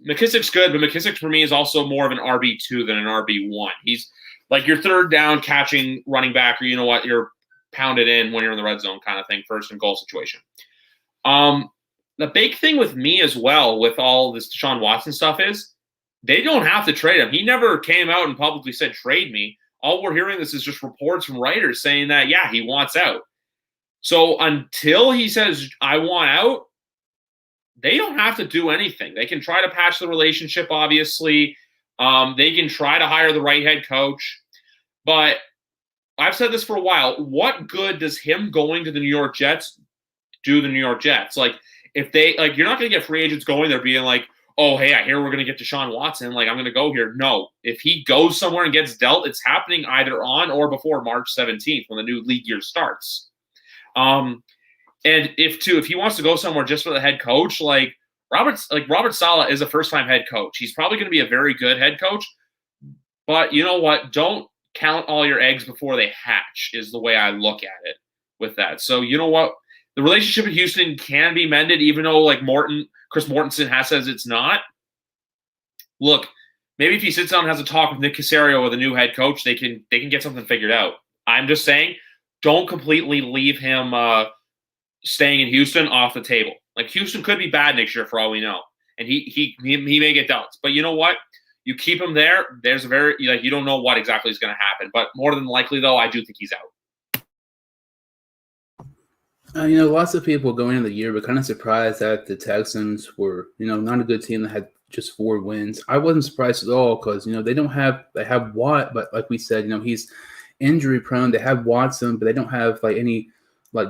McKissick's good, but McKissick for me is also more of an RB2 than an RB1. He's like your 3rd down catching running back, or you're pounded in when you're in the red zone kind of thing, 1st and goal situation. The big thing with me as well with all this Deshaun Watson stuff is they don't have to trade him. He never came out and publicly said, trade me. All we're hearing is just reports from writers saying that, yeah, he wants out. So until he says, I want out, they don't have to do anything. They can try to patch the relationship, obviously. They can try to hire the right head coach. But I've said this for a while. What good does him going to the New York Jets do the New York Jets? If they, you're not going to get free agents going there being like, oh, hey, I hear we're going to get Deshaun Watson. I'm going to go here. No. If he goes somewhere and gets dealt, it's happening either on or before March 17th when the new league year starts. And if he wants to go somewhere just for the head coach, Robert Saleh is a first-time head coach. He's probably going to be a very good head coach. But you know what? Don't count all your eggs before they hatch is the way I look at it with that. So you know what? The relationship in Houston can be mended, even though Chris Mortensen says it's not. Look, maybe if he sits down and has a talk with Nick Caserio or the new head coach, they can get something figured out. I'm just saying, don't completely leave him staying in Houston off the table. Houston could be bad next year for all we know, and he may get dealt. But you know what? You keep him there. There's a very you don't know what exactly is going to happen, but more than likely though, I do think he's out. Lots of people going into the year were kind of surprised that the Texans were, not a good team that had just 4 wins. I wasn't surprised at all because, they have Watt, but like we said, he's injury prone. They have Watson, but they don't have any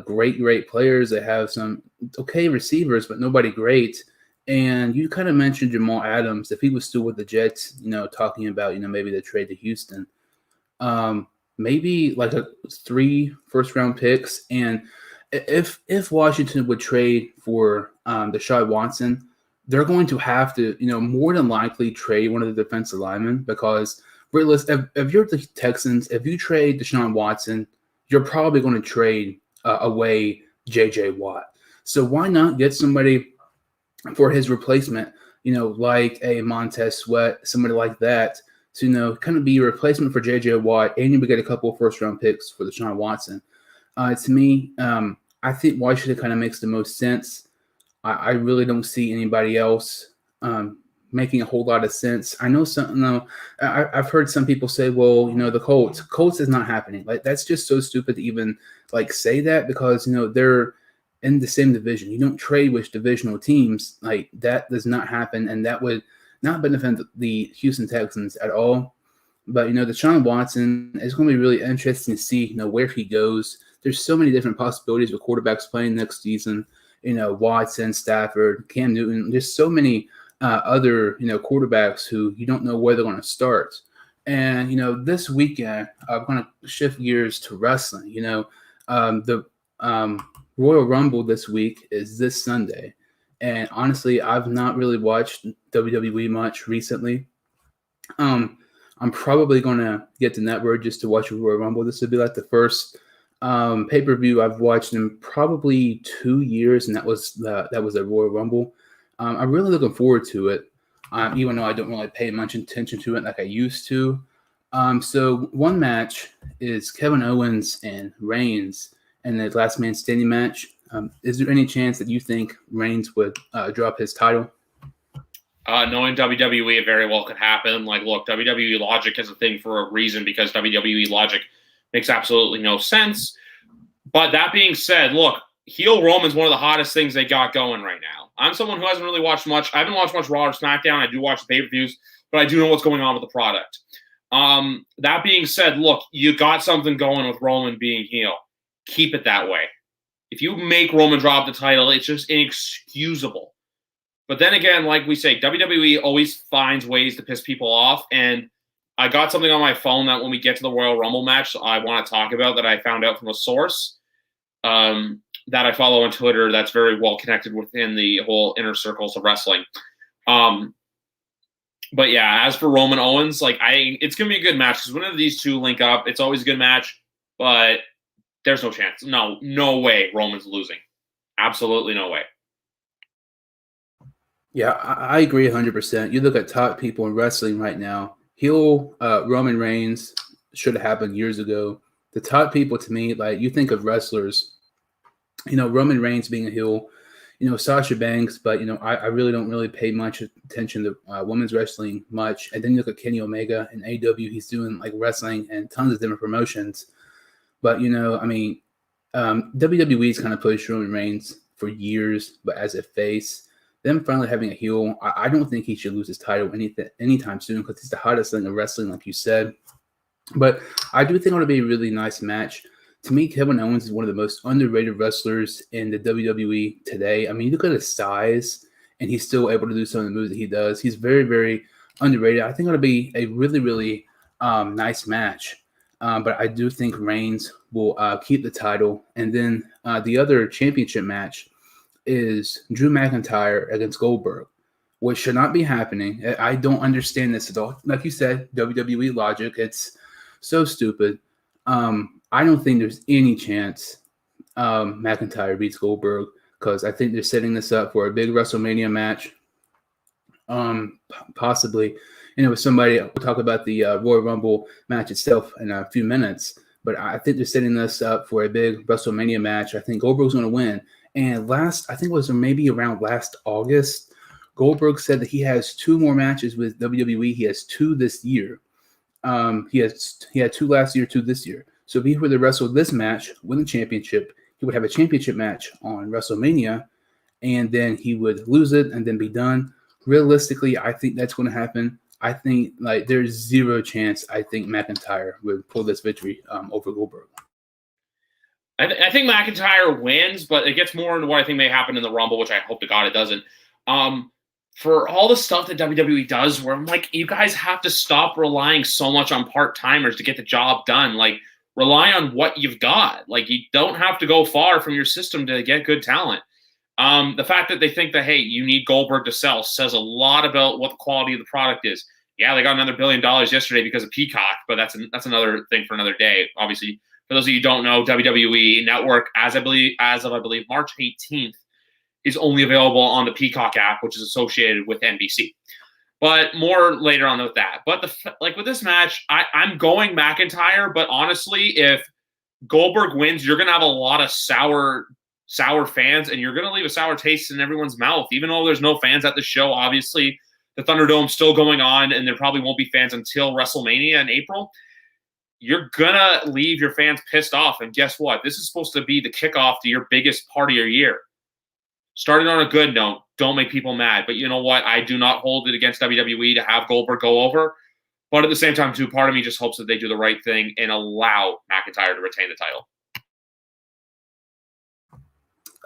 great players. They have some okay receivers, but nobody great. And you kind of mentioned Jamal Adams. If he was still with the Jets, talking about, maybe the trade to Houston, maybe 3 first-round picks. And if Washington would trade for Deshaun Watson, they're going to have to, more than likely trade one of the defensive linemen because if you're the Texans, if you trade Deshaun Watson, you're probably going to trade away J.J. Watt. So why not get somebody for his replacement, like a Montez Sweat, somebody like that, to, kind of be a replacement for J.J. Watt, and you would get a couple of first-round picks for Deshaun Watson. To me, I think Washington kind of makes the most sense. I really don't see anybody else making a whole lot of sense. I know I've heard some people say, well, the Colts is not happening. That's just so stupid to even say that because, they're in the same division. You don't trade with divisional teams. That does not happen. And that would not benefit the Houston Texans at all. But, Deshaun Watson is going to be really interesting to see, where he goes. There's so many different possibilities with quarterbacks playing next season. Watson, Stafford, Cam Newton. There's so many other, quarterbacks who you don't know where they're going to start. And, this weekend, I'm going to shift gears to wrestling. The Royal Rumble this week is this Sunday. And honestly, I've not really watched WWE much recently. I'm probably going to get the network just to watch the Royal Rumble. This would be like the first pay-per-view I've watched in probably 2 years, and that was a Royal Rumble. I'm really looking forward to it, even though I don't really pay much attention to it like I used to. So one match is Kevin Owens and Reigns in the last man standing match. Is there any chance that you think Reigns would drop his title? Knowing WWE, it very well could happen. Like, look, WWE logic is a thing for a reason because WWE logic makes absolutely no sense. But that being said, look, heel Roman's one of the hottest things they got going right now. I'm someone who hasn't really watched much. I haven't watched much Raw or SmackDown. I do watch the pay-per-views, but I do know what's going on with the product. That being said, look, you got something going with Roman being heel. Keep it that way. If you make Roman drop the title, it's just inexcusable. But then again, like we say, WWE always finds ways to piss people off. And I got something on my phone that when we get to the Royal Rumble match, I want to talk about that I found out from a source that I follow on Twitter that's very well connected within the whole inner circles of wrestling. But yeah, as for Roman Owens, it's going to be a good match because whenever these two link up, it's always a good match. But there's no chance. No way Roman's losing. Absolutely no way. Yeah, I agree 100%. You look at top people in wrestling right now. Heel Roman Reigns should have happened years ago. The top people to me, like you think of wrestlers, Roman Reigns being a heel, Sasha Banks, but, I really don't really pay much attention to women's wrestling much. And then you look at Kenny Omega and AEW, he's doing like wrestling and tons of different promotions. But, WWE's kind of pushed Roman Reigns for years, but as a face. Them finally having a heel, I don't think he should lose his title anytime soon because he's the hottest thing in wrestling, like you said. But I do think it'll be a really nice match. To me, Kevin Owens is one of the most underrated wrestlers in the WWE today. I mean, you look at his size, and he's still able to do some of the moves that he does. He's very, very underrated. I think it'll be a really, really nice match. But I do think Reigns will keep the title. And then the other championship match is Drew McIntyre against Goldberg, which should not be happening. I don't understand this at all. Like you said, WWE logic, it's so stupid. I don't think there's any chance McIntyre beats Goldberg because I think they're setting this up for a big WrestleMania match. Possibly, with somebody. We'll talk about the Royal Rumble match itself in a few minutes, but I think they're setting this up for a big WrestleMania match. I think Goldberg's going to win. And I think it was maybe around last August, Goldberg said that he has 2 more matches with WWE. He has 2 this year. He had 2 last year, 2 this year. So if he were to wrestle this match, win the championship, he would have a championship match on WrestleMania, and then he would lose it and then be done. Realistically, I think that's going to happen. I think there's zero chance I think McIntyre would pull this victory over Goldberg. I think McIntyre wins, but it gets more into what I think may happen in the Rumble, which I hope to God it doesn't. For all the stuff that WWE does, where I'm like, you guys have to stop relying so much on part-timers to get the job done. Like, rely on what you've got. Like, you don't have to go far from your system to get good talent. The fact that they think that, hey, you need Goldberg to sell says a lot about what the quality of the product is. Yeah, they got another $1 billion yesterday because of Peacock, but that's another thing for another day. Obviously, for those of you who don't know, WWE Network, as of I believe March 18th, is only available on the Peacock app, which is associated with NBC. But more later on with that. But with this match, I'm going McIntyre. But honestly, if Goldberg wins, you're going to have a lot of sour fans, and you're going to leave a sour taste in everyone's mouth. Even though there's no fans at the show, obviously the Thunderdome's still going on, and there probably won't be fans until WrestleMania in April. You're going to leave your fans pissed off. And guess what? This is supposed to be the kickoff to your biggest part of your year. Starting on a good note, don't make people mad. But you know what? I do not hold it against WWE to have Goldberg go over. But at the same time, too, part of me just hopes that they do the right thing and allow McIntyre to retain the title.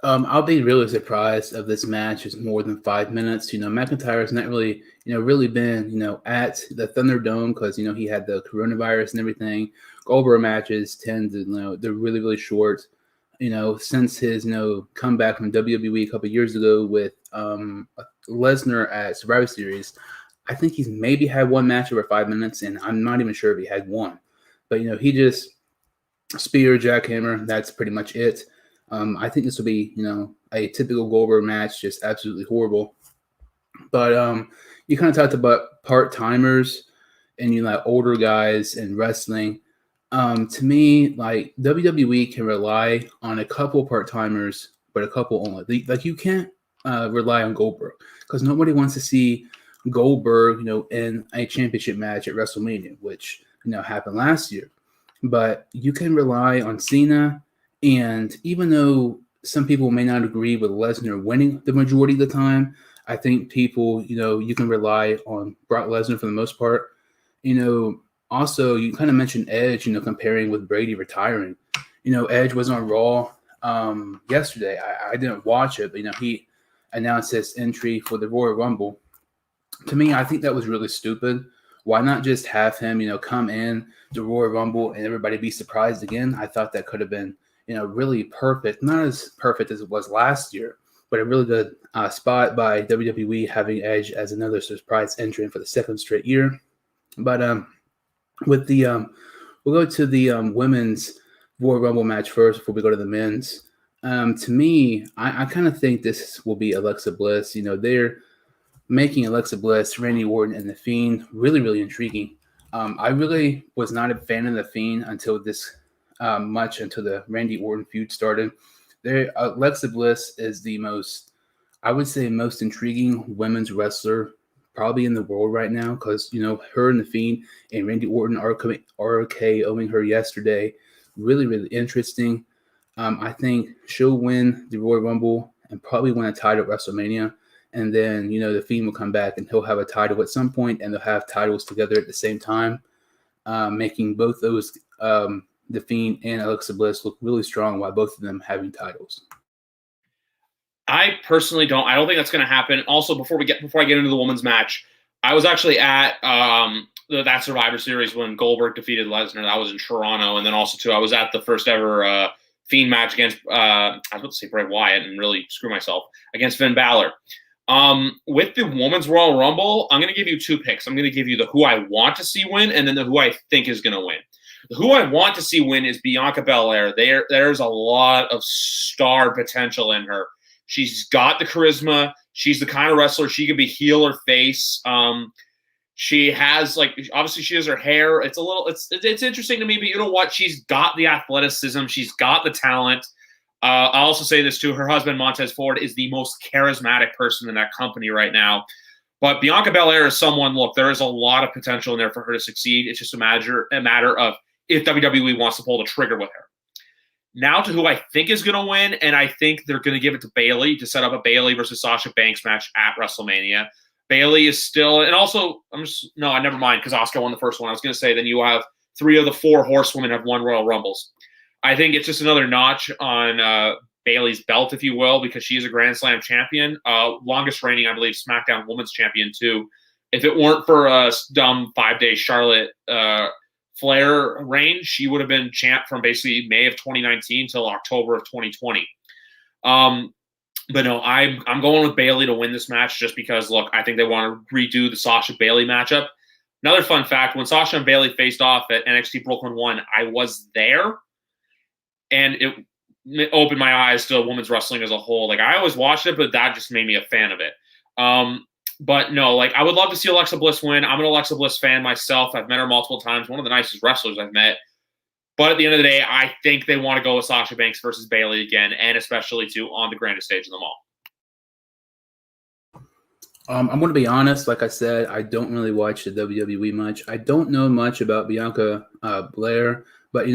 I'll be really surprised if this match is more than 5 minutes. McIntyre's not really, really been, at the Thunderdome because, he had the coronavirus and everything. Goldberg matches tend to, they're really, really short. Since his, comeback from WWE a couple years ago with Lesnar at Survivor Series, I think he's maybe had one match over 5 minutes, and I'm not even sure if he had one. But, he just spear, jackhammer, that's pretty much it. I think this will be, a typical Goldberg match, just absolutely horrible. But you kind of talked about part-timers and, older guys in wrestling. To me, like WWE can rely on a couple part-timers, but a couple only. Like you can't rely on Goldberg because nobody wants to see Goldberg, in a championship match at WrestleMania, which, happened last year. But you can rely on Cena. And even though some people may not agree with Lesnar winning the majority of the time, I think people, you can rely on Brock Lesnar for the most part. Also, you kind of mentioned Edge, comparing with Brady retiring. Edge was on Raw yesterday. I didn't watch it, but, he announced his entry for the Royal Rumble. To me, I think that was really stupid. Why not just have him, come in the Royal Rumble and everybody be surprised again? I thought that could have been, really perfect. Not as perfect as it was last year, but a really good spot by WWE having Edge as another surprise entrant for the second straight year. But with the we'll go to the women's Royal Rumble match first before we go to the men's. To me, I kind of think this will be Alexa Bliss. They're making Alexa Bliss, Randy Orton, and The Fiend really, really intriguing. I really was not a fan of The Fiend until this until the Randy Orton feud started. Alexa Bliss is the most intriguing women's wrestler probably in the world right now because, her and The Fiend and Randy Orton RKOing her yesterday. Really, really interesting. I think she'll win the Royal Rumble and probably win a title at WrestleMania. And then, The Fiend will come back and he'll have a title at some point and they'll have titles together at the same time, making both those, The Fiend and Alexa Bliss, look really strong while both of them having titles. I personally don't. I don't think that's going to happen. Also, before I get into the women's match, I was actually at that Survivor Series when Goldberg defeated Lesnar. That was in Toronto, and then also too, I was at the first ever Fiend match against I was about to say Bray Wyatt and really screw myself against Finn Balor. With the women's Royal Rumble, I'm going to give you two picks. I'm going to give you the who I want to see win, and then the who I think is going to win. The who I want to see win is Bianca Belair. There's a lot of star potential in her. She's got the charisma. She's the kind of wrestler she could be heel or face. She has obviously she has her hair. It's interesting to me, but you know what? She's got the athleticism. She's got the talent. I'll also say this too. Her husband Montez Ford is the most charismatic person in that company right now. But Bianca Belair is someone. Look, there is a lot of potential in there for her to succeed. It's just a matter of if WWE wants to pull the trigger with her. Now to who I think is going to win, and I think they're going to give it to Bayley to set up a Bayley versus Sasha Banks match at WrestleMania. Bayley is still, and also, never mind, because Asuka won the first one. I was going to say, then you have 3 of the 4 horsewomen have won Royal Rumbles. I think it's just another notch on Bayley's belt, if you will, because she is a Grand Slam champion. Longest reigning, I believe, SmackDown Women's Champion, too. If it weren't for a dumb 5-day Charlotte Flair reign, she would have been champ from basically May of 2019 till October of 2020. But no, I'm going with Bayley to win this match just because, look, I think they want to redo the Sasha Bayley matchup. Another fun fact, when Sasha and Bayley faced off at NXT Brooklyn 1, I was there, and it opened my eyes to women's wrestling as a whole. I always watched it, but that just made me a fan of it. But no, I would love to see Alexa Bliss win. I'm an Alexa Bliss fan myself. I've met her multiple times. One of the nicest wrestlers I've met. But at the end of the day, I think they want to go with Sasha Banks versus Bayley again, and especially too on the grandest stage of them all. I'm going to be honest. Like I said, I don't really watch the WWE much. I don't know much about Bianca Belair, but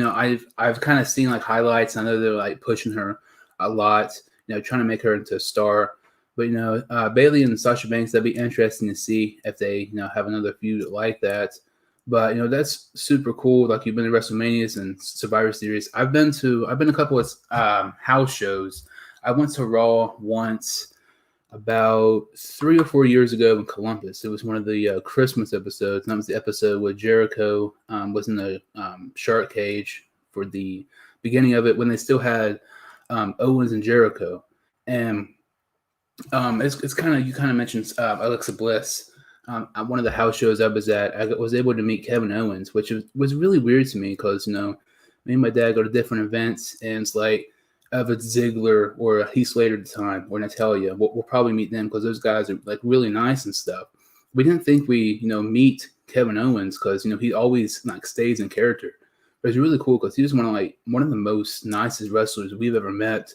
I've kind of seen highlights. I know they're pushing her a lot, trying to make her into a star. But, Bayley and Sasha Banks, that'd be interesting to see if they, have another feud like that. But, that's super cool. You've been to WrestleManias and Survivor Series. I've been to a couple of house shows. I went to Raw once about 3 or 4 years ago in Columbus. It was one of the Christmas episodes. And that was the episode where Jericho was in the shark cage for the beginning of it when they still had Owens and Jericho. And it's kind of, you kind of mentioned Alexa Bliss. One of the house shows I was at, I was able to meet Kevin Owens, which was really weird to me because, me and my dad go to different events, and it's like, if it's Ziggler or Heath Slater at the time or Natalia, we'll probably meet them because those guys are like really nice and stuff. We didn't think we, meet Kevin Owens because, he always like stays in character. But it's really cool because he was one of the most nicest wrestlers we've ever met.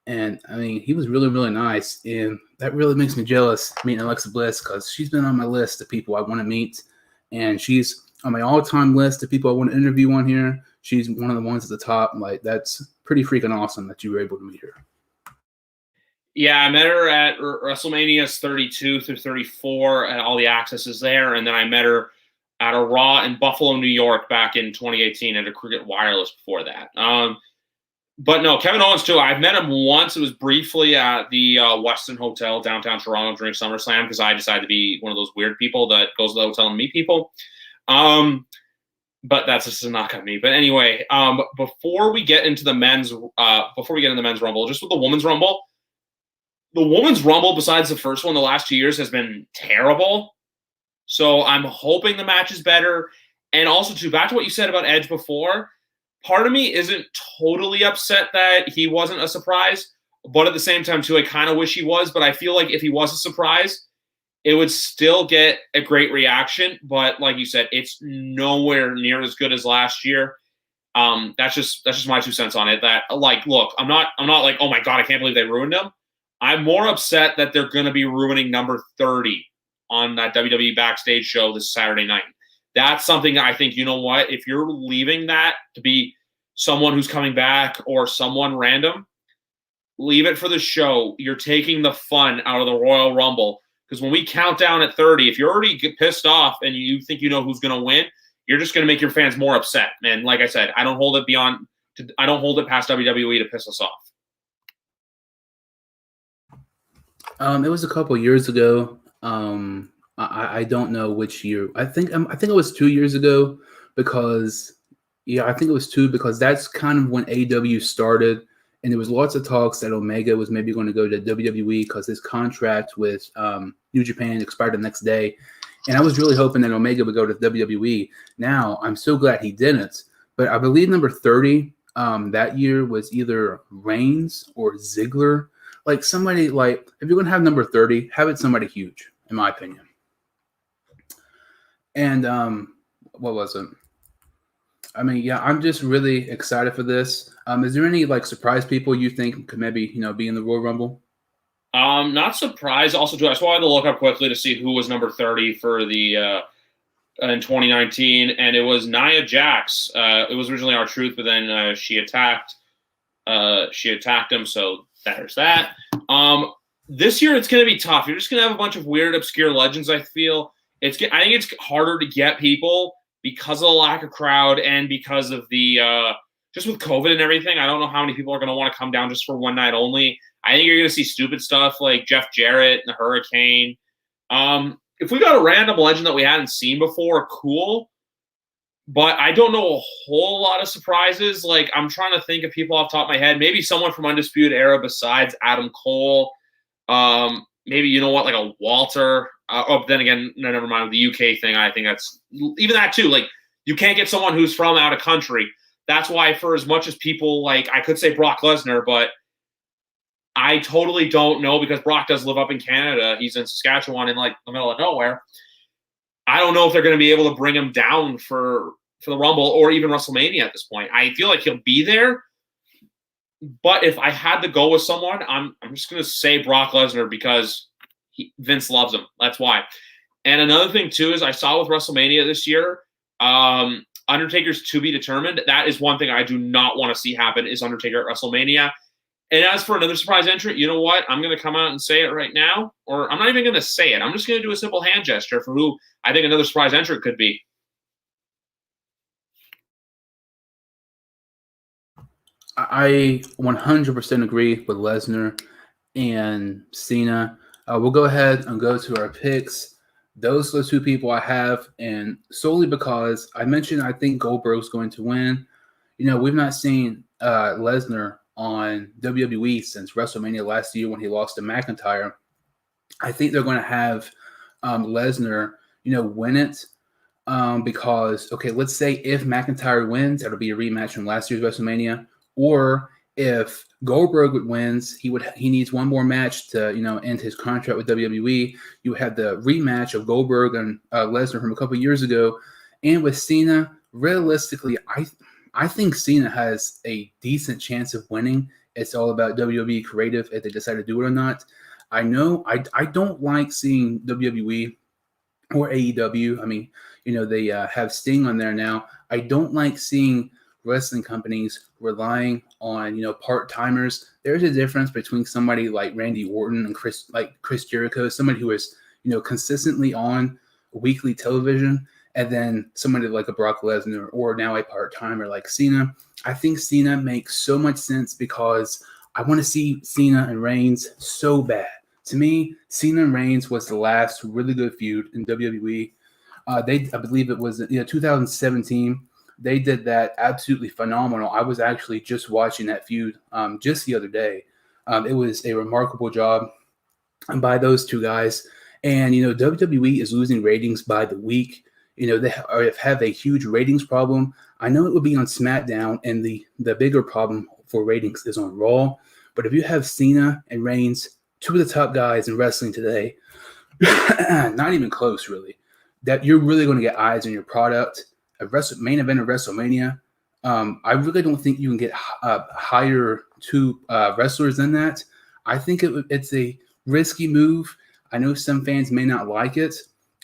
And I mean, he was really, really nice. And that really makes me jealous meeting Alexa Bliss because she's been on my list of people I want to meet. And she's on my all-time list of people I want to interview on here. She's one of the ones at the top. Like, that's pretty freaking awesome that you were able to meet her. Yeah, I met her at WrestleManias 32 through 34 and all the accesses there. And then I met her at a Raw in Buffalo, New York back in 2018 at a Cricket Wireless before that. But no, Kevin Owens too. I've met him once. It was briefly at the Westin Hotel downtown Toronto during SummerSlam because I decided to be one of those weird people that goes to the hotel and meet people. But that's just a knock on me. But anyway, before we get into the men's Rumble, just with the women's Rumble, besides the first one, the last 2 years has been terrible. So I'm hoping the match is better. And also, too, back to what you said about Edge before, part of me isn't totally upset that he wasn't a surprise. But at the same time, too, I kind of wish he was. But I feel like if he was a surprise, it would still get a great reaction. But like you said, it's nowhere near as good as last year. That's just my 2 cents on it. That, like, look, I'm not like, oh my God, I can't believe they ruined him. I'm more upset that they're going to be ruining number 30 on that WWE backstage show this Saturday night. That's something I think, you know what, if you're leaving that to be someone who's coming back or someone random, leave it for the show. You're taking the fun out of the Royal Rumble. Because when we count down at 30, if you're already pissed off and you think you know who's going to win, you're just going to make your fans more upset. And like I said, I don't hold it past WWE to piss us off. It was a couple years ago. I don't know which year. I think it was 2 years ago because that's kind of when AEW started. And there was lots of talks that Omega was maybe going to go to WWE because his contract with New Japan expired the next day. And I was really hoping that Omega would go to WWE. Now, I'm so glad he didn't. But I believe number 30 that year was either Reigns or Ziggler. Like somebody, like, if you're going to have number 30, have it somebody huge, in my opinion. And what was it? I mean, yeah, I'm just really excited for this. Is there any like surprise people you think could maybe, be in the Royal Rumble? Not surprised. Also, too, I just wanted to look up quickly to see who was number 30 for the in 2019, and it was Nia Jax. It was originally R-Truth, but then she attacked him. So there's that. This year it's going to be tough. You're just going to have a bunch of weird, obscure legends. I feel I think it's harder to get people because of the lack of crowd and because of the just with COVID and everything. I don't know how many people are going to want to come down just for one night only. I think you're going to see stupid stuff like Jeff Jarrett and the Hurricane. If we got a random legend that we hadn't seen before, cool. But I don't know a whole lot of surprises. Like, I'm trying to think of people off the top of my head. Maybe someone from Undisputed Era besides Adam Cole. Maybe, like a Walter. Then again, no, never mind. With the UK thing, I think that's even that too. Like, you can't get someone who's from out of country. That's why, for as much as people like, I could say Brock Lesnar, but I totally don't know because Brock does live up in Canada. He's in Saskatchewan in like the middle of nowhere. I don't know if they're going to be able to bring him down for the Rumble or even WrestleMania at this point. I feel like he'll be there. But if I had to go with someone, I'm just going to say Brock Lesnar because Vince loves him. That's why. And another thing, too, is I saw with WrestleMania this year, Undertaker's to be determined. That is one thing I do not want to see happen is Undertaker at WrestleMania. And as for another surprise entrant, you know what? I'm going to come out and say it right now. Or I'm not even going to say it. I'm just going to do a simple hand gesture for who I think another surprise entrant could be. I 100% agree with Lesnar and Cena. We'll go ahead and go to our picks. Those are the two people I have, and solely because I mentioned I think Goldberg's going to win. We've not seen Lesnar on WWE since WrestleMania last year when he lost to McIntyre. I think they're going to have Lesnar, win it because, okay, let's say if McIntyre wins, that'll be a rematch from last year's WrestleMania. Or if Goldberg wins, he needs one more match to end his contract with WWE. You have the rematch of Goldberg and Lesnar from a couple years ago, and with Cena, realistically, I think Cena has a decent chance of winning. It's all about WWE creative if they decide to do it or not. I know I don't like seeing WWE or AEW. I mean, they have Sting on there now. I don't like seeing wrestling companies relying on part-timers. There's a difference between somebody like Randy Orton and Chris Jericho, somebody who is consistently on weekly television, and then somebody like a Brock Lesnar, or now a part-timer like Cena. I think Cena makes so much sense because I want to see Cena and Reigns so bad. To me, Cena and Reigns was the last really good feud in WWE. I believe it was 2017. They did that absolutely phenomenal. I was actually just watching that feud just the other day. It was a remarkable job by those two guys. And, WWE is losing ratings by the week. They have a huge ratings problem. I know it would be on SmackDown, and the bigger problem for ratings is on Raw. But if you have Cena and Reigns, two of the top guys in wrestling today, not even close, really, that you're really going to get eyes on your product. Main event of WrestleMania. I really don't think you can get higher two wrestlers than that. I think it's a risky move. I know some fans may not like it,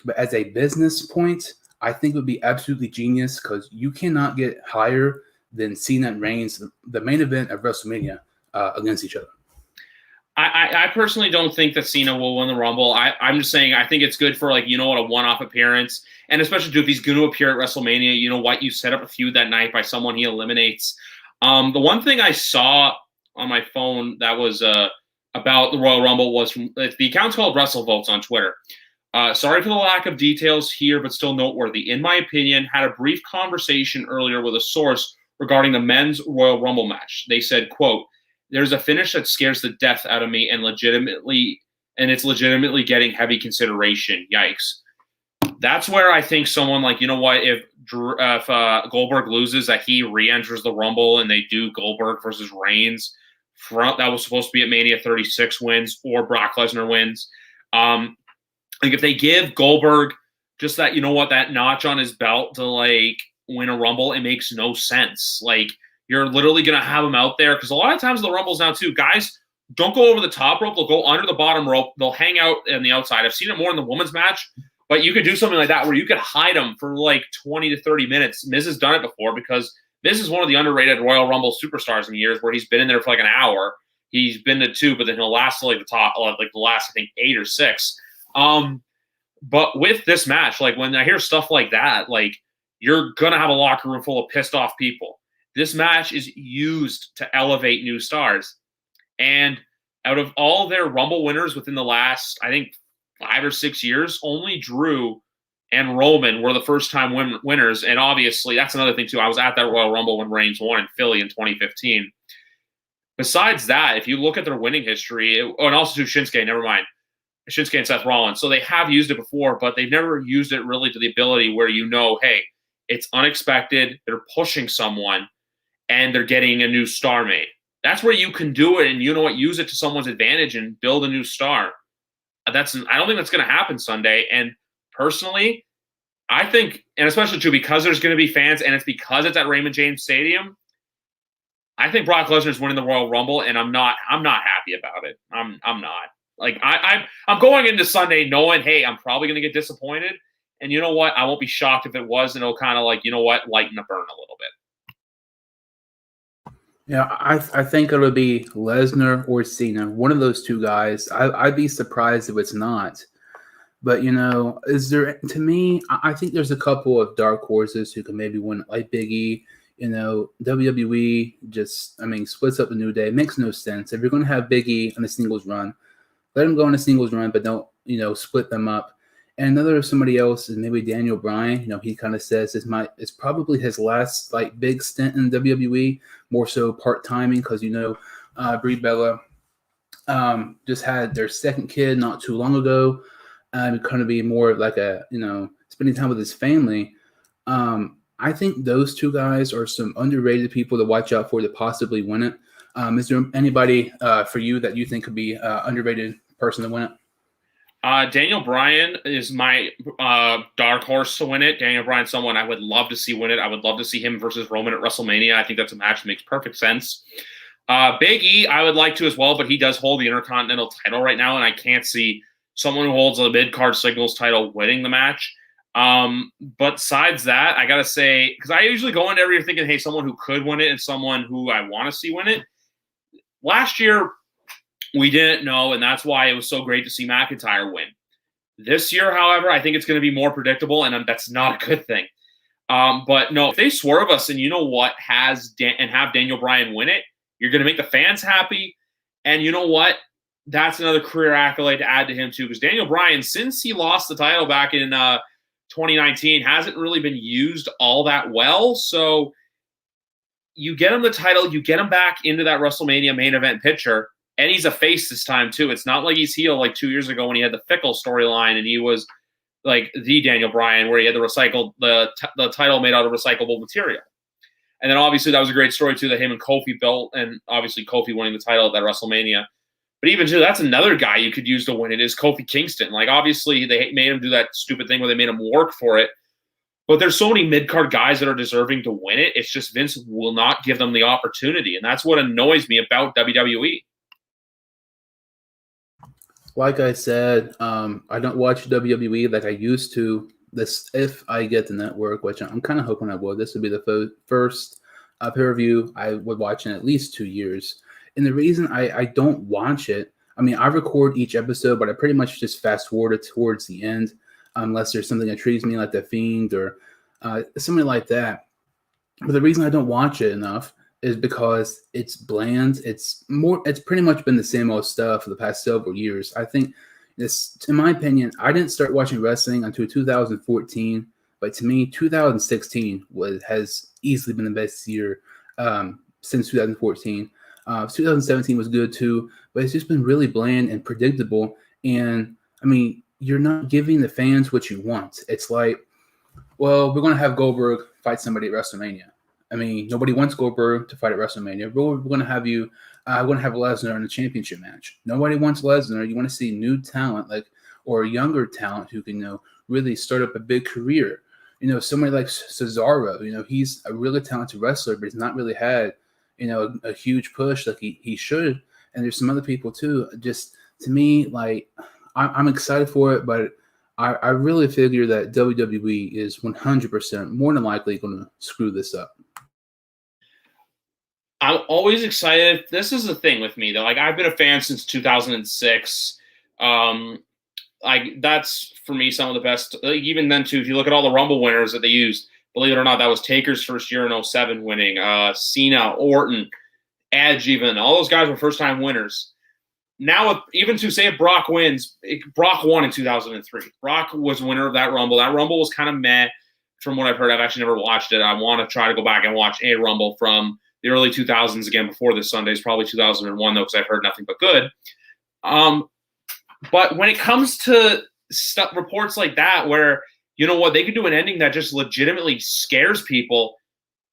but as a business point, I think it would be absolutely genius because you cannot get higher than Cena and Reigns, the main event of WrestleMania, against each other. I personally don't think that Cena will win the Rumble. I'm just saying I think it's good for a one-off appearance. And especially if he's going to appear at WrestleMania, you set up a feud that night by someone he eliminates. The one thing I saw on my phone that was about the Royal Rumble was from the account's called WrestleVotes on Twitter. Sorry for the lack of details here, but still noteworthy. In my opinion, had a brief conversation earlier with a source regarding the men's Royal Rumble match. They said, quote, "There's a finish that scares the death out of me and it's legitimately getting heavy consideration. Yikes." That's where I think someone like, if Goldberg loses, that he re-enters the Rumble and they do Goldberg versus Reigns. That was supposed to be at Mania 36 wins, or Brock Lesnar wins. If they give Goldberg just that, that notch on his belt to win a Rumble, it makes no sense. You're literally going to have him out there because a lot of times the Rumbles now too, guys don't go over the top rope. They'll go under the bottom rope. They'll hang out on the outside. I've seen it more in the women's match. But you could do something like that where you could hide them for 20 to 30 minutes. Miz has done it before because Miz is one of the underrated Royal Rumble superstars in years where he's been in there for an hour. He's been to 2, but then he'll last till the top, the last, I think, 8 or 6. But with this match, when I hear stuff like that, you're going to have a locker room full of pissed off people. This match is used to elevate new stars. And out of all their Rumble winners within the last, I think, 5 or 6 years, only Drew and Roman were the first-time winners. And obviously, that's another thing, too. I was at that Royal Rumble when Reigns won in Philly in 2015. Besides that, if you look at their winning history, and also to Shinsuke, never mind. Shinsuke and Seth Rollins. So they have used it before, but they've never used it really to the ability where hey, it's unexpected, they're pushing someone, and they're getting a new star made. That's where you can do it and use it to someone's advantage and build a new star. I don't think that's going to happen Sunday. And personally, I think, and especially too, because there's going to be fans and it's because it's at Raymond James Stadium, I think Brock Lesnar's winning the Royal Rumble, and I'm not happy about it. I'm not. I'm going into Sunday knowing, hey, I'm probably going to get disappointed. And you know what? I won't be shocked if it was, and it'll kind of lighten the burn a little bit. Yeah, I think it'll be Lesnar or Cena, one of those two guys. I'd be surprised if it's not. But, is there, to me, I think there's a couple of dark horses who can maybe win, like Big E. WWE just, splits up the New Day. It makes no sense. If you're going to have Big E on a singles run, let him go on a singles run, but don't, split them up. And somebody else is maybe Daniel Bryan. He kind of says it's probably his last big stint in WWE, more so part-timing because, Brie Bella just had their second kid not too long ago. Kind of be more like spending time with his family. I think those two guys are some underrated people to watch out for to possibly win it. Is there anybody for you that you think could be underrated person to win it? Daniel Bryan is my dark horse to win it. Daniel Bryan's someone I would love to see win it. I would love to see him versus Roman at WrestleMania. I think that's a match that makes perfect sense. Big E, I would like to as well, but he does hold the Intercontinental title right now, and I can't see someone who holds the mid-card singles title winning the match. But besides that, I got to say, because I usually go into every year thinking, hey, someone who could win it and someone who I want to see win it. Last year, we didn't know, and that's why it was so great to see McIntyre win. This year, however, I think it's going to be more predictable, and that's not a good thing. But no, if they swerve us and have Daniel Bryan win it, you're going to make the fans happy. And you know what? That's another career accolade to add to him, too, because Daniel Bryan, since he lost the title back in 2019, hasn't really been used all that well. So you get him the title, you get him back into that WrestleMania main event picture, and he's a face this time, too. It's not like he's heel like 2 years ago when he had the Fickle storyline and he was like the Daniel Bryan where he had the title made out of recyclable material. And then obviously that was a great story, too, that him and Kofi built, and obviously Kofi winning the title at that WrestleMania. But even, too, that's another guy you could use to win it is Kofi Kingston. Obviously, they made him do that stupid thing where they made him work for it. But there's so many mid-card guys that are deserving to win it. It's just Vince will not give them the opportunity. And that's what annoys me about WWE. Like I said, I don't watch WWE like I used to. If I get the network, which I'm kind of hoping I will, this would be the first pay-per-view I would watch in at least 2 years. And the reason I don't watch it, I record each episode, but I pretty much just fast forward it towards the end, unless there's something that intrigues me, like The Fiend or something like that. But the reason I don't watch it enough is because it's bland. It's pretty much been the same old stuff for the past several years. I think this, in my opinion, I didn't start watching wrestling until 2014, but to me, 2016 has easily been the best year since 2014. 2017 was good too, but it's just been really bland and predictable. And you're not giving the fans what you want. It's like, well, we're going to have Goldberg fight somebody at WrestleMania. Nobody wants Goldberg to fight at WrestleMania. But we're going to have Lesnar in a championship match. Nobody wants Lesnar. You want to see new talent, or younger talent who can, really start up a big career. Somebody like Cesaro. He's a really talented wrestler, but he's not really had, a huge push like he should. And there's some other people too. Just to me, I'm excited for it, but I really figure that WWE is 100% more than likely going to screw this up. I'm always excited. This is the thing with me, though. I've been a fan since 2006. That's, for me, some of the best. Even then, too, if you look at all the Rumble winners that they used, believe it or not, that was Taker's first year in 07 winning. Cena, Orton, Edge even. All those guys were first-time winners. Now, even to say if Brock wins, Brock won in 2003. Brock was winner of that Rumble. That Rumble was kind of meh from what I've heard. I've actually never watched it. I want to try to go back and watch a Rumble from the early 2000s again before this Sunday. It's probably 2001, though, because I've heard nothing but good. But when it comes to reports like that where, they could do an ending that just legitimately scares people,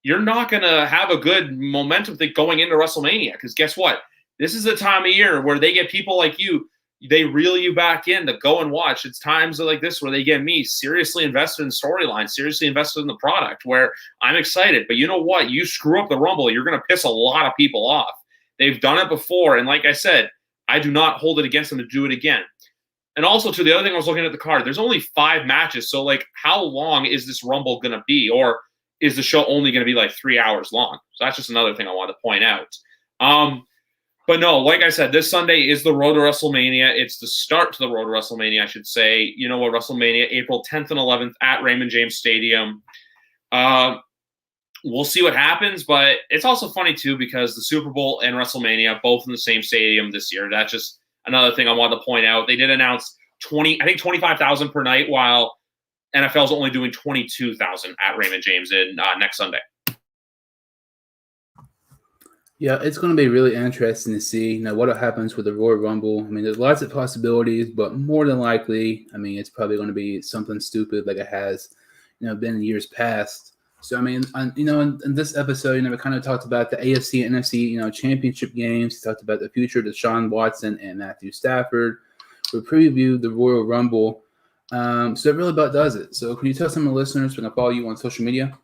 you're not going to have a good momentum thing going into WrestleMania, because guess what? This is the time of year where they get people like you, they reel you back in to go and watch. It's times like this where they get me seriously invested in storyline, seriously invested in the product, where I'm excited. But you know what? You screw up the Rumble, you're going to piss a lot of people off. They've done it before, and like I said, I do not hold it against them to do it again. And also, the other thing I was looking at the card, there's only 5 matches, so, how long is this Rumble going to be? Or is the show only going to be, 3 hours long? So that's just another thing I wanted to point out. But no, like I said, this Sunday is the road to WrestleMania. It's the start to the road to WrestleMania, I should say. You know what, WrestleMania, April 10th and 11th at Raymond James Stadium. we'll see what happens, but it's also funny too because the Super Bowl and WrestleMania both in the same stadium this year. That's just another thing I wanted to point out. They did announce 25,000 per night, while NFL's only doing 22,000 at Raymond James in next Sunday. Yeah, it's going to be really interesting to see what happens with the Royal Rumble. I mean, there's lots of possibilities, but more than likely, I mean, it's probably going to be something stupid like it has, been in years past. So, I mean, in this episode, we kind of talked about the AFC and NFC, championship games. We talked about the future of Deshaun Watson and Matthew Stafford. We previewed the Royal Rumble. So that really about does it. So can you tell some of the listeners we can follow you on social media?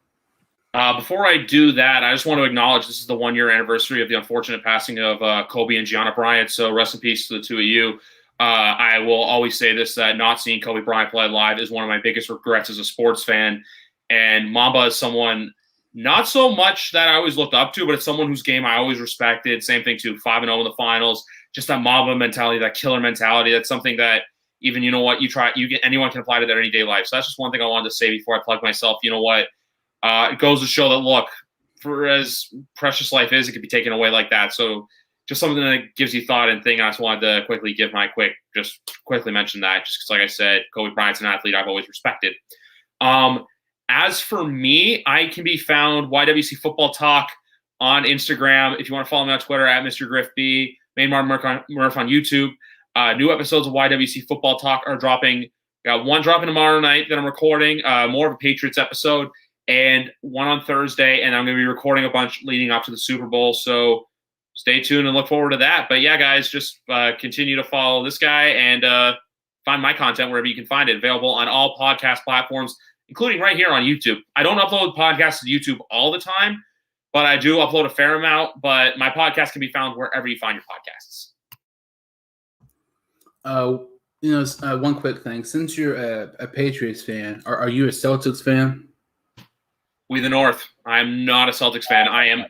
Before I do that, I just want to acknowledge this is the 1-year anniversary of the unfortunate passing of Kobe and Gianna Bryant. So rest in peace to the two of you. I will always say this, that not seeing Kobe Bryant play live is one of my biggest regrets as a sports fan. And Mamba is someone not so much that I always looked up to, but it's someone whose game I always respected. Same thing too, 5-0 in the finals. Just that Mamba mentality, that killer mentality. That's something that even, anyone can apply to their everyday life. So that's just one thing I wanted to say before I plug myself. You know what? It goes to show that, look, for as precious life is, it could be taken away like that. So just something that gives you thought and thing. I just wanted to quickly mention that, just because, like I said, Kobe Bryant's an athlete I've always respected. As for me, I can be found YWC Football Talk on Instagram. If you want to follow me on Twitter, at Mr. Griff B, Main Murph on YouTube. New episodes of YWC Football Talk are dropping. Got one dropping tomorrow night that I'm recording, more of a Patriots episode, and one on Thursday, and I'm going to be recording a bunch leading up to the Super Bowl. So stay tuned and look forward to that. But yeah, guys, just continue to follow this guy and find my content wherever you can find it. Available on all podcast platforms, including right here on YouTube. I don't upload podcasts to YouTube all the time, but I do upload a fair amount. But my podcast can be found wherever you find your podcasts. One quick thing. Since you're a Patriots fan, are you a Celtics fan? We the North. I'm not a Celtics fan. I am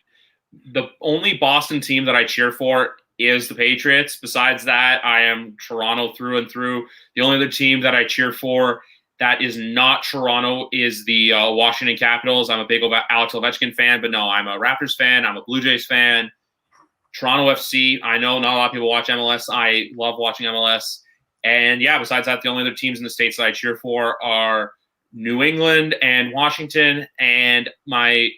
the only Boston team that I cheer for is the Patriots. Besides that, I am Toronto through and through. The only other team that I cheer for that is not Toronto is the Washington Capitals. I'm a big Alex Ovechkin fan, but no, I'm a Raptors fan. I'm a Blue Jays fan. Toronto FC. I know not a lot of people watch MLS. I love watching MLS. And yeah, besides that, the only other teams in the States that I cheer for are New England and Washington, and my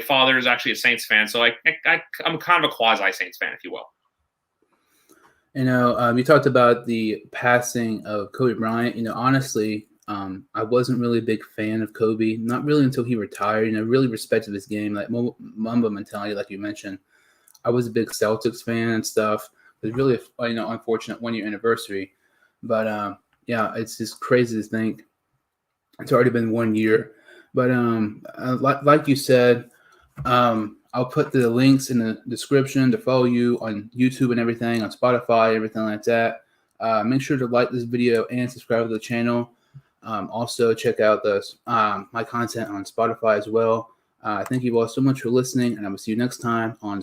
father is actually a Saints fan, so I'm kind of a quasi Saints fan, if you will. You talked about the passing of Kobe Bryant. Honestly, I wasn't really a big fan of Kobe, not really until he retired. Really respected his game, like Mamba mentality, like you mentioned. I was a big Celtics fan and stuff. It was really unfortunate 1-year anniversary, but yeah, it's just crazy to think. It's already been 1 year, but like you said, I'll put the links in the description to follow you on YouTube and everything, on Spotify, everything like that. Make sure to like this video and subscribe to the channel. Also, check out my content on Spotify as well. Thank you all so much for listening, and I will see you next time on